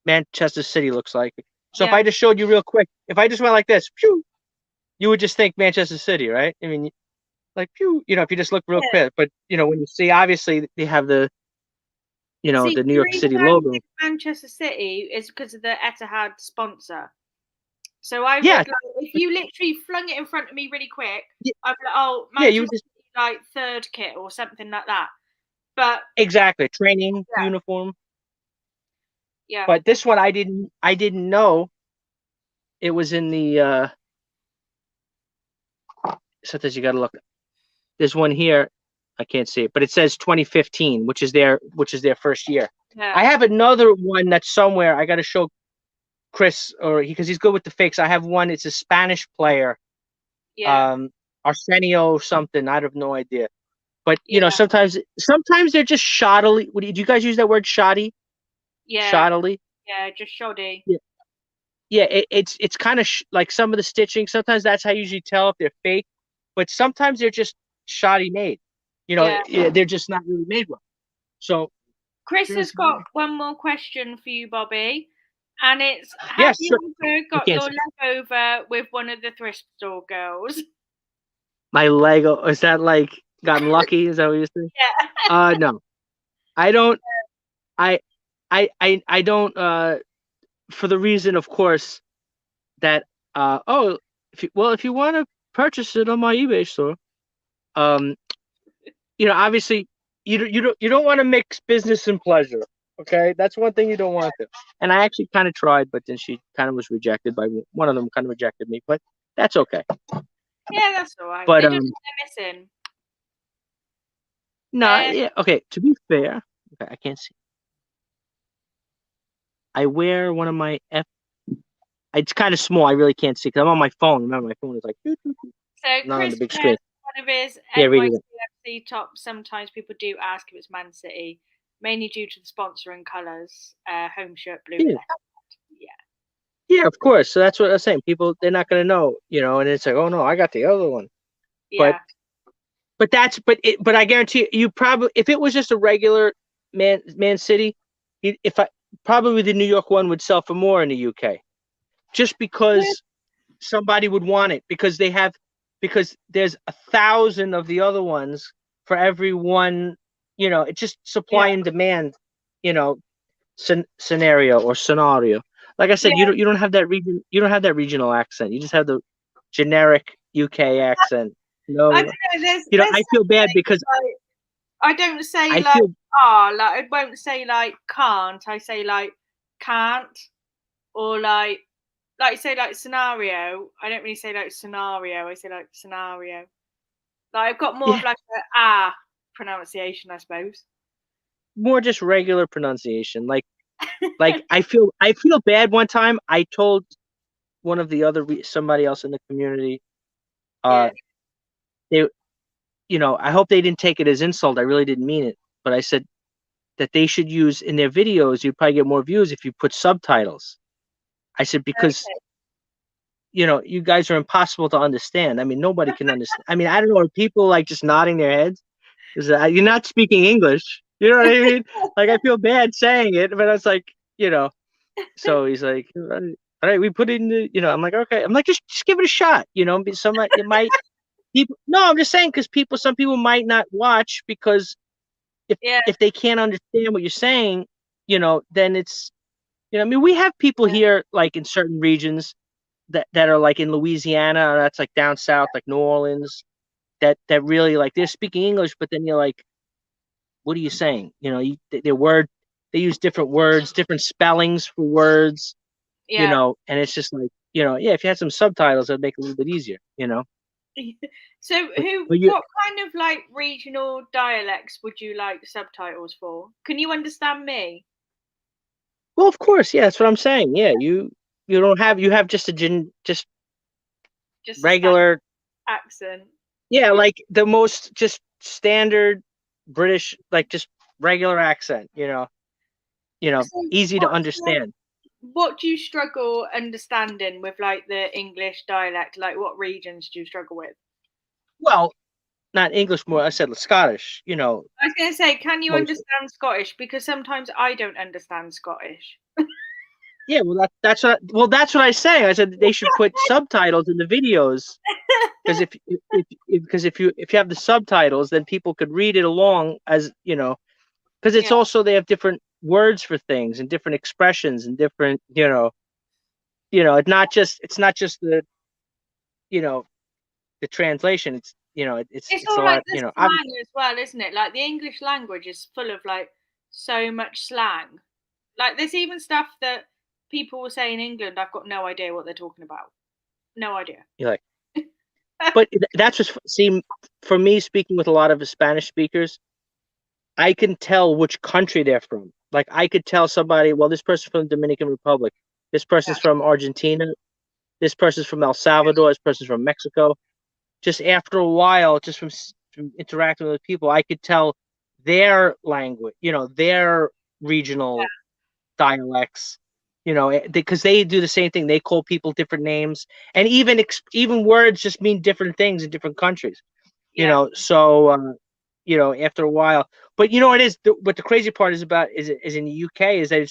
B: Manchester City looks like. So if
A: Yeah.
B: I just showed you real quick, if I just went like this, phew, you would just think Manchester City, right? I mean, like phew, you know, if you just look real
A: Yeah.
B: quick. But you know, when you see, obviously they have the, you know,
A: See,
B: the New
A: the
B: York
A: reason
B: City
A: I
B: logo.
A: picked Manchester City is because of the Etihad sponsor. So I would
B: Yeah,
A: like if you literally flung it in front of me really quick, I'd be like, oh,
B: yeah, you
A: Manchester
B: just
A: City, like third kit or something like that. But
B: exactly training
A: yeah,
B: uniform.
A: yeah,
B: But this one I didn't know it was in the sometimes you gotta look. There's one here. I can't see it, but it says 2015, which is their first year.
A: yeah,
B: I have another one that's somewhere. I got to show Chris or because he's good with the fakes. I have one. It's a Spanish player,
A: yeah,
B: um, Arsenio something. I have no idea. But you know,
A: yeah,
B: sometimes they're just shoddily. Do you guys use that word shoddy?
A: yeah,
B: Shoddily.
A: yeah, just shoddy.
B: Yeah, yeah. It's kind of like some of the stitching. Sometimes that's how you usually tell if they're fake, but sometimes they're just shoddy made. You know,
A: Yeah.
B: they're just not really made well. So
A: Chris has
B: there's
A: got one more question for you, Bobby. And it's have
B: yes,
A: you ever
B: I
A: got
B: can't
A: your
B: say
A: leg over with one of the thrift store girls?
B: my Lego. Is that like gotten lucky? Is that what you're saying?
A: Yeah.
B: No, I don't. I I don't. For the reason, of course, that oh, if you want to purchase it on my eBay store, um, you know, obviously you don't want to mix business and pleasure. Okay, that's one thing you don't want to. And I actually kind of tried, but then she kind of was rejected by one of them. Kind of rejected me, but that's okay.
A: Yeah, that's all right.
B: But
A: They just they're missing.
B: no, yeah, okay. To be fair, okay, I can't see. I wear one of my F. It's kind of small. I really can't see because I'm on my phone. Remember, my phone is like
A: So
B: not on the
A: Chris
B: big
A: wears
B: screen.
A: one of his
B: Yeah, read it.
A: NYCFC tops. Sometimes people do ask if it's Man City, mainly due to the sponsoring colours. Home shirt blue with
B: Yeah,
A: that. Yeah,
B: yeah, of course. So that's what I was saying. People, they're not going to know, you know. And it's like, oh no, I got the other one. But
A: yeah,
B: but I guarantee you probably if it was just a regular Man City, if I probably the New York one would sell for more in the UK, just
A: yeah,
B: because somebody would want it because there's 1,000 of the other ones for every one. You know, it's just supply
A: yeah,
B: and demand. You know, scenario or scenario. Like I said,
A: yeah.
B: you don't have that you don't have that regional accent. You just have the generic UK accent.
A: I
B: No,
A: don't know.
B: you know,
A: There's
B: I feel bad because
A: like I don't say
B: I
A: like
B: feel
A: like I won't say like can't. I say like can't or like say like scenario. I don't really say like scenario. I say like scenario. Like I've got more
B: yeah,
A: of like a ah pronunciation, I suppose.
B: more just regular pronunciation. Like I feel bad. One time I told one of the other somebody else in the community, uh,
A: Yeah,
B: they you know I hope they didn't take it as insult. I really didn't mean it, but I said that they should use in their videos. You'd probably get more views if you put subtitles. I said because
A: okay.
B: you know, you guys are impossible to understand. I mean, nobody can understand. I mean, I don't know, are people like just nodding their heads? Is you're not speaking English? You know what I mean? Like, I feel bad saying it, but it's like, you know. So he's like, all right, we put in the, you know. I'm like, okay. I'm like, just give it a shot. You know, somebody it might people. No, I'm just saying because some people might not watch because if
A: Yeah,
B: if they can't understand what you're saying, you know, then it's you know. I mean, we have people
A: yeah,
B: here like in certain regions that are like in Louisiana, that's like down south, like New Orleans, that really like they're speaking English, but then you're like, what are you saying? You know, they use different words, different spellings for words, you
A: yeah.
B: know, and it's just like, you know, yeah, if you had some subtitles, it'd make it a little bit easier, you know.
A: So,
B: But you,
A: what kind of like regional dialects would you like subtitles for? Can you understand me?
B: well, of course, yeah, that's what I'm saying. Yeah, you don't have you have just just
A: Just a standard
B: regular,
A: accent.
B: yeah, like the most just standard British, like just regular accent.
A: So,
B: Easy to understand.
A: what do you struggle understanding with like the English dialect? Like, what regions do you struggle with?
B: Well, not English more. I said Scottish.
A: I was going to say, can you
B: Most.
A: understand Scottish? Because sometimes I don't understand Scottish.
B: Yeah, well, that's what I say. I said they should put subtitles in the videos because if you have the subtitles, then people could read it along as because it's
A: Yeah,
B: also they have different words for things and different expressions and different it's not just you know the translation. It's it's
A: it's
B: it's a
A: all like
B: lot.
A: the
B: I'm
A: slang as well, isn't it? Like the English language is full of like so much slang. Like there's even stuff that people will say in England. I've got no idea what they're talking about. No idea.
B: like, but that's just see for me speaking with a lot of Spanish speakers. I can tell which country they're from. Like I could tell somebody, well, this person's from the Dominican Republic, this
A: Yeah,
B: person's from Argentina, this person's from El Salvador, this person's from Mexico. Just after a while, just from interacting with people, I could tell their language, their regional dialects, because they do the same thing. They call people different names, and even words just mean different things in different countries.
A: yeah,
B: So after a while, but it is what the crazy part is about is in the UK is that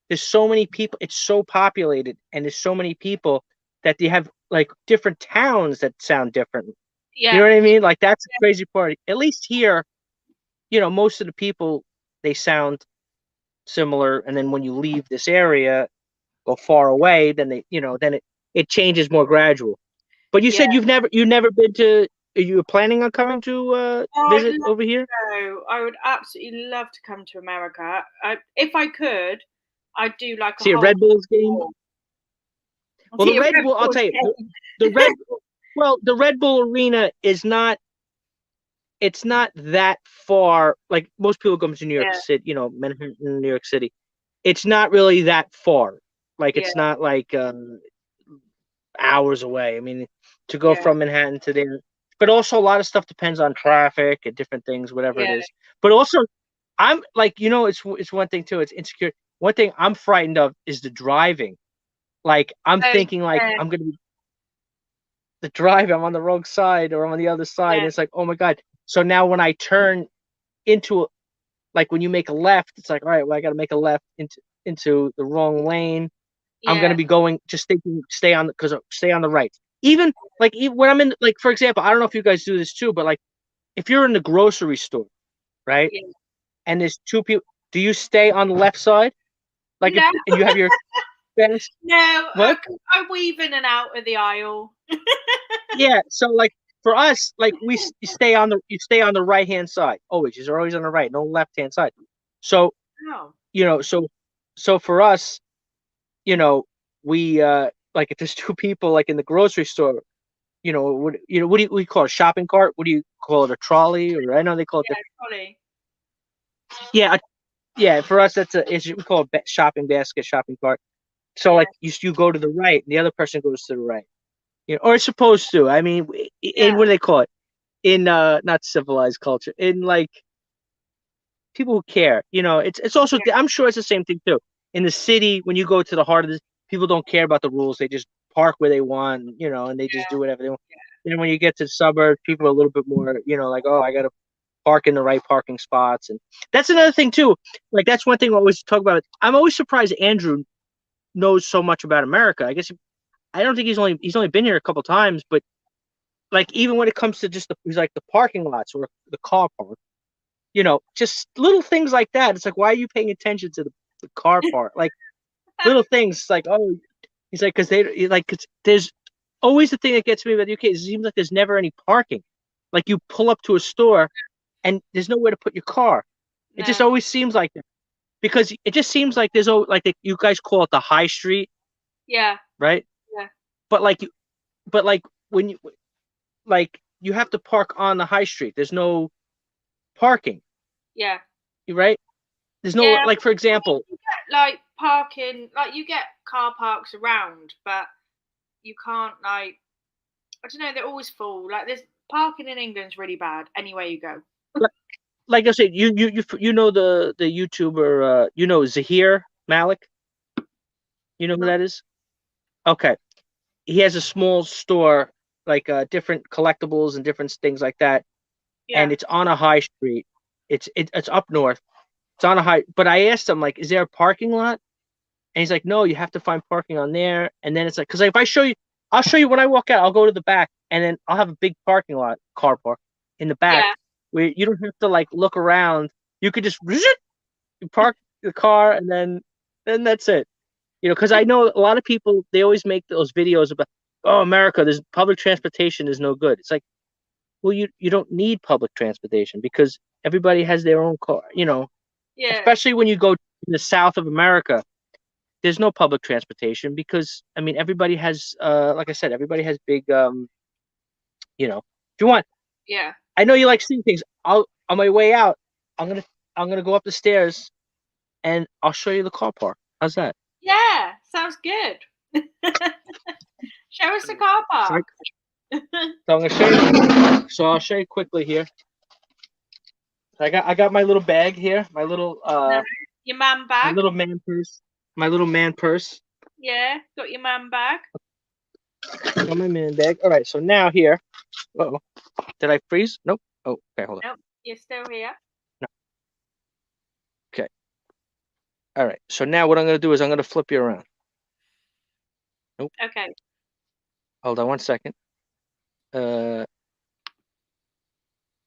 B: there's so many people, it's so populated, and there's so many people that they have like different towns that sound different. You
A: yeah,
B: know what I mean? Like that's the crazy part. At least here, most of the people, they sound similar, and then when you leave this area, go far away, then it changes more gradual. But you
A: yeah.
B: said you've never been to. Are you planning on coming to
A: Oh, I'd
B: visit
A: love
B: over here?
A: to go. I would absolutely love to come to America. If I could, I'd do like a
B: See a
A: whole
B: Red Bulls game?
A: tour.
B: Well, the
A: See a
B: Red
A: Red
B: Bull, I'll
A: Bull
B: tell you,
A: game.
B: the Red well, the Red Bull Arena is not. It's not that far. Like most people come to New York
A: Yeah,
B: City, Manhattan, New York City. It's not really that far. Like
A: yeah,
B: it's not like hours away. I mean, to go
A: yeah,
B: from Manhattan to there, but also a lot of stuff depends on traffic and different things, whatever it
A: yeah.
B: is. But also, I'm like, it's one thing too. It's insecure. One thing I'm frightened of is the driving. Like I'm
A: Oh,
B: thinking like
A: yeah,
B: I'm gonna be the drive. I'm on the wrong side or I'm on the other side. And
A: yeah,
B: it's like, oh my god. So now when I turn into like when you make a left, it's like, all right, well I got to make a left into the wrong lane. I'm gonna
A: yeah.
B: be going just thinking stay on the right. Even when I'm in like for example, I don't know if you guys do this too, but like if you're in the grocery store, right?
A: Yeah.
B: And there's two people, do you stay on the left side? Like if
A: No,
B: and you have your fence
A: no.
B: what?
A: I weave in and out of the aisle.
B: Yeah, so like for us, like you stay on the right hand side. Always. You're always on the right, no left hand side. So,
A: Oh,
B: you know, so so for us, you know, we like if there's two people like in the grocery store, what do you call it? A shopping cart? What do you call it? A trolley? Or I know they call it
A: yeah, Polly.
B: yeah, yeah. For us, we call it shopping basket, shopping cart. So
A: Yeah,
B: like you go to the right, and the other person goes to the right, or it's supposed to. I mean, in
A: yeah,
B: what do they call it? In not civilized culture, in like people who care. It's also
A: yeah,
B: I'm sure it's the same thing too. In the city, when you go to the heart of this, people don't care about the rules. They just park where they want, and they just do whatever they want. Then when you get to the suburbs, people are a little bit more, like, oh, I gotta park in the right parking spots, and that's another thing too. Like that's one thing I always talk about. I'm always surprised Andrew knows so much about America. I guess I don't think he's only been here a couple times, but like even when it comes to just he's like the parking lots or the car park, just little things like that. It's like, why are you paying attention to the car part? Like little things like, oh, he's like, because cause there's always the thing that gets me about the UK. It seems like there's never any parking. Like you pull up to a store and there's nowhere to put your car. It just
A: no,
B: always seems like that because it just seems like you guys call it the high street,
A: yeah,
B: right?
A: yeah,
B: But like, but like when you like you have to park on the high street. There's no parking,
A: Yeah.
B: right? There's no,
A: Yeah.
B: like, for example,
A: You get like parking, like you get car parks around, but you can't like, I don't know, they're always full. Like there's parking in England's really bad anywhere you go.
B: like I said, you know the YouTuber, you know Zahir Malik. You know who that is? Okay, he has a small store, like different collectibles and different things like that,
A: Yeah.
B: and it's on a high street. It's up north. It's on a high. But I asked him, like, is there a parking lot? And he's like, no, you have to find parking on there. And then it's like, because if I show you, I'll show you when I walk out. I'll go to the back, and then I'll have a big parking lot, car park in the back,
A: Yeah.
B: where you don't have to like look around. You could just you park the car, and then that's it. You know, because I know a lot of people, they always make those videos about, oh, America, there's public transportation is no good. It's like, well, you don't need public transportation because everybody has their own car. You know,
A: Yeah.
B: especially when you go in the south of America, there's no public transportation because I mean everybody has like I said, everybody has big you know, if you want,
A: Yeah.
B: I know you like seeing things. I'll on my way out, I'm gonna go up the stairs and I'll show you the car park. How's that?
A: Yeah. Sounds good. Show us the car
B: So,
A: park.
B: so I'm gonna show you. So I'll show you quickly here. I got my little bag here,
A: No. Your man
B: my
A: bag.
B: little man purse, my little man purse.
A: Yeah. Got your man bag.
B: Got my man bag. All right, so now here. Oh, did I freeze? Nope. Oh, okay, hold on.
A: Nope. You're still here.
B: No. Okay. All right. So now what I'm gonna do is I'm gonna flip you around. Nope.
A: Okay.
B: Hold on one second. Uh,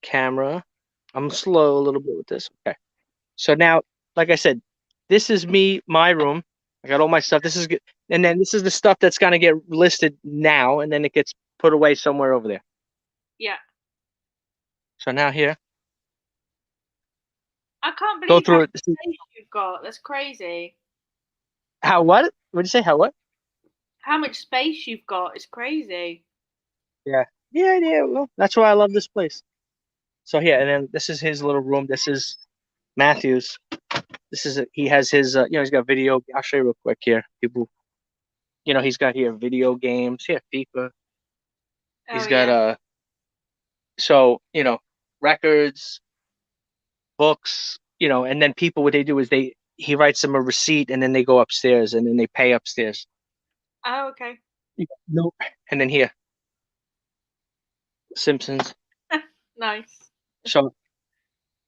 B: Camera. I'm slow a little bit with this. Okay. So now, like I said, this is me, my room. I got all my stuff. This is good. And then this is the stuff that's gonna get listed now, and then it gets put away somewhere over there.
A: Yeah.
B: So now here,
A: I can't
B: go
A: believe how
B: through
A: much
B: it.
A: space you've got. That's crazy.
B: How what? What did you say? How what?
A: How much space you've got is crazy.
B: Yeah. Yeah, yeah. Well, that's why I love this place. So yeah, and then this is his little room. This is Matthew's. He has his he's got video. I'll show you real quick here. People, he's got here video games. Yeah, FIFA.
A: Oh
B: He's got
A: yeah.
B: so records, books. And then people, what they do is he writes them a receipt, and then they go upstairs, and then they pay upstairs.
A: Oh okay.
B: No, and then here, Simpsons.
A: Nice.
B: So,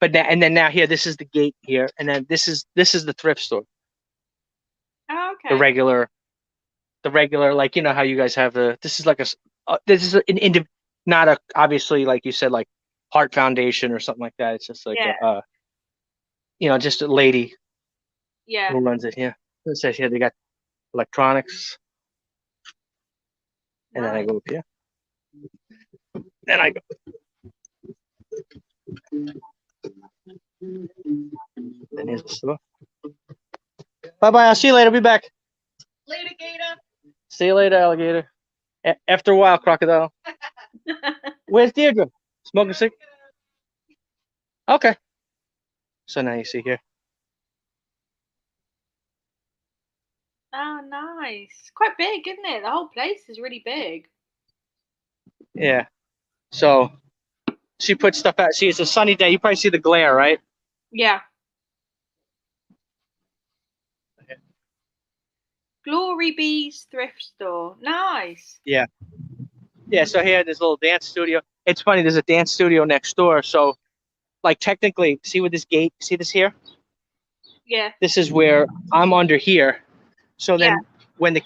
B: but now and then now here, this is the gate here, and then this is the thrift store.
A: Oh
B: The
A: okay.
B: regular, like how you guys have this is like this is not a, obviously, like you said, like Heart Foundation or something like that. It's just like
A: Yeah.
B: just a lady
A: Yeah.
B: who runs it here. It says here they got electronics, and then I
A: Nice.
B: go up here. Then I go. Then here's the store. Bye bye. I'll see you later. I'll be back.
A: Later, Gator.
B: See you later, alligator. After a while, crocodile. Where's Deirdre? Smoking cig? Okay. So now you see here.
A: Oh nice. Quite big, isn't it? The whole place is really big.
B: Yeah. So she puts stuff out. See, it's a sunny day. You probably see the glare, right?
A: Yeah. Glory Bees thrift store. Nice.
B: Yeah. Yeah. So here, there's a little dance studio. It's funny. There's a dance studio next door. So, like, technically, see with this gate, see this here?
A: Yeah.
B: This is where I'm under here. So then
A: Yeah.
B: when the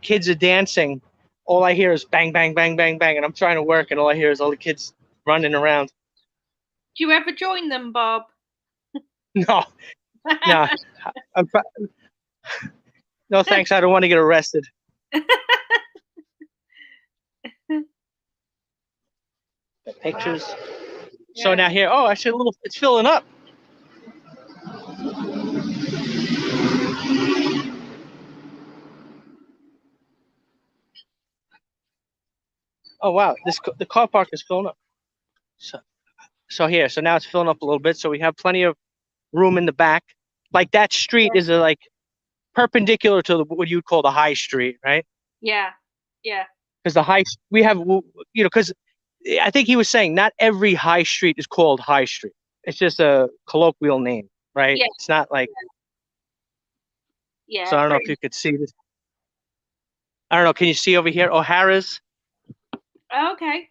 B: kids are dancing, all I hear is bang, bang, bang, bang, bang. And I'm trying to work, and all I hear is all the kids running around.
A: Do you ever join them, Bob?
B: No, no. I'm, no, thanks. I don't want to get arrested. Pictures. So
A: Yeah.
B: now here, oh, actually, it's filling up. Oh wow, the car park is filling up. So now it's filling up a little bit. So we have plenty of room in the back. Like that street is like perpendicular to what you'd call the high street, right?
A: Yeah. Yeah.
B: Because we have, because I think he was saying not every high street is called high street. It's just a colloquial name, right?
A: Yeah.
B: It's not like.
A: Yeah.
B: So I don't know if
A: Pretty.
B: you could see this. I don't know. Can you see over here? O'Hara's
A: Okay.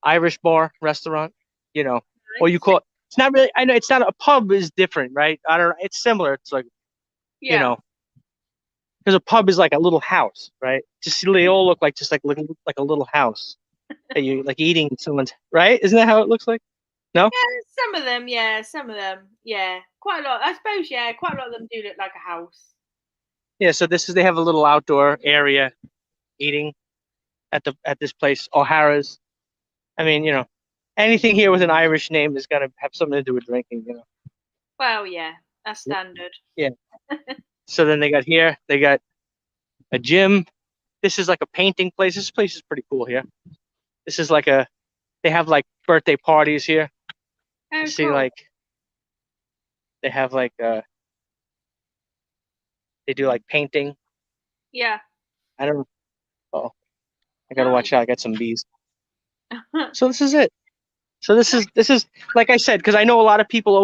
B: Irish bar restaurant. Or you
A: Nice.
B: call it. It's not really. I know it's not a pub. Is different, right? I don't know. It's similar. It's like you
A: Yeah.
B: know, because a pub is like a little house, right? Just they all look like like a little house that you like eating in someone's, right? Isn't that how it looks like? No?
A: Yeah, some of them, yeah, some of them, yeah. Quite a lot. I suppose, yeah, quite a lot of them do look like a house.
B: Yeah, so they have a little outdoor area eating at this place, O'Hara's. I mean, anything here with an Irish name is gonna have something to do with drinking.
A: Well, yeah, that's standard.
B: Yeah. So then they got a gym. This is like a painting place. This place is pretty cool here. This is like they have like birthday parties here.
A: Oh,
B: You see,
A: cool.
B: like they have like they do like painting.
A: Yeah.
B: I don't know. Oh, I gotta
A: Nice.
B: watch out. I got some bees. So this is it. So this is like I said, because I know a lot of people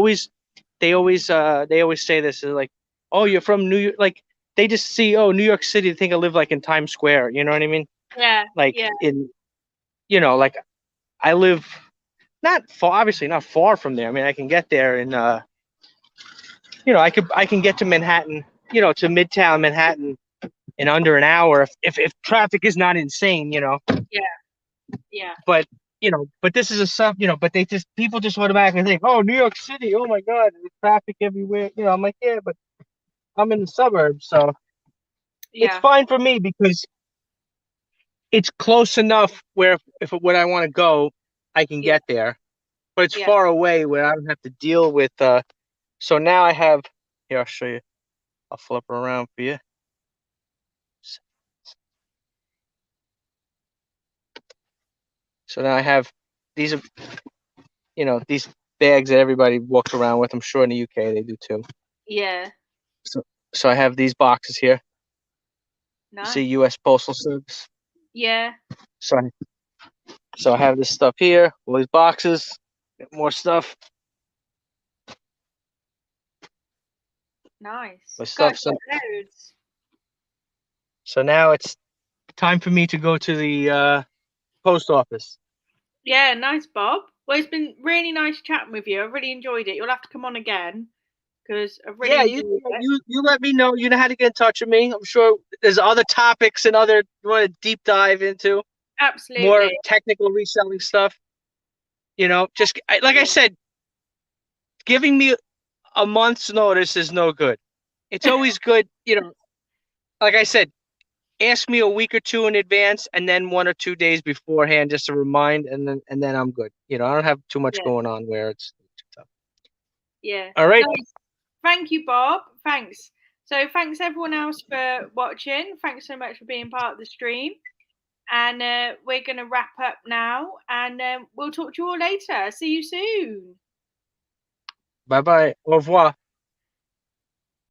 B: they always say this is like, oh, you're from New York. Like they just see, oh, New York City, they think I live like in Times Square. You know what I mean?
A: Yeah,
B: Like
A: yeah,
B: like I live not far, obviously not far from there. I mean, I can get there in I can get to Manhattan, to Midtown Manhattan in under an hour if traffic is not insane.
A: yeah, yeah,
B: But this is a sub, but people just automatically think, oh, New York City, oh my God, there's traffic everywhere. I'm like, yeah, but I'm in the suburbs, so it's
A: yeah,
B: fine for me because it's close enough where if when I want to go, I can
A: yeah,
B: get there. But it's
A: yeah,
B: far away where I don't have to deal with. So now I have here. I'll show you. I'll flip her around for you. So now I have these are these bags that everybody walks around with. I'm sure in the UK they do too.
A: yeah.
B: So so I have these boxes here. You see
A: Nice.
B: U.S. Postal Service.
A: Yeah,
B: So I have this stuff here. All these boxes. Get more stuff.
A: nice.
B: My
A: Got
B: stuff.
A: loads.
B: So now it's time for me to go to the post office.
A: Yeah, nice, Bob. Well, it's been really nice chatting with you. I really enjoyed it. You'll have to come on again because I've really
B: Yeah,
A: enjoyed it.
B: you let me know. You know how to get in touch with me. I'm sure there's other topics and other you want to deep dive into more
A: Absolutely.
B: technical reselling stuff. Just like I said, giving me a month's notice is no good. It's always good, like I said, ask me a week or two in advance and then 1 or 2 days beforehand just to remind and then I'm good. I don't have too much
A: Yeah,
B: going on where it's tough.
A: yeah.
B: All right.
A: Nice. Thank you, Bob. Thanks. So, thanks everyone else for watching. Thanks so much for being part of the stream. And we're going to wrap up now and we'll talk to you all later. See you soon.
B: Bye bye. Au revoir.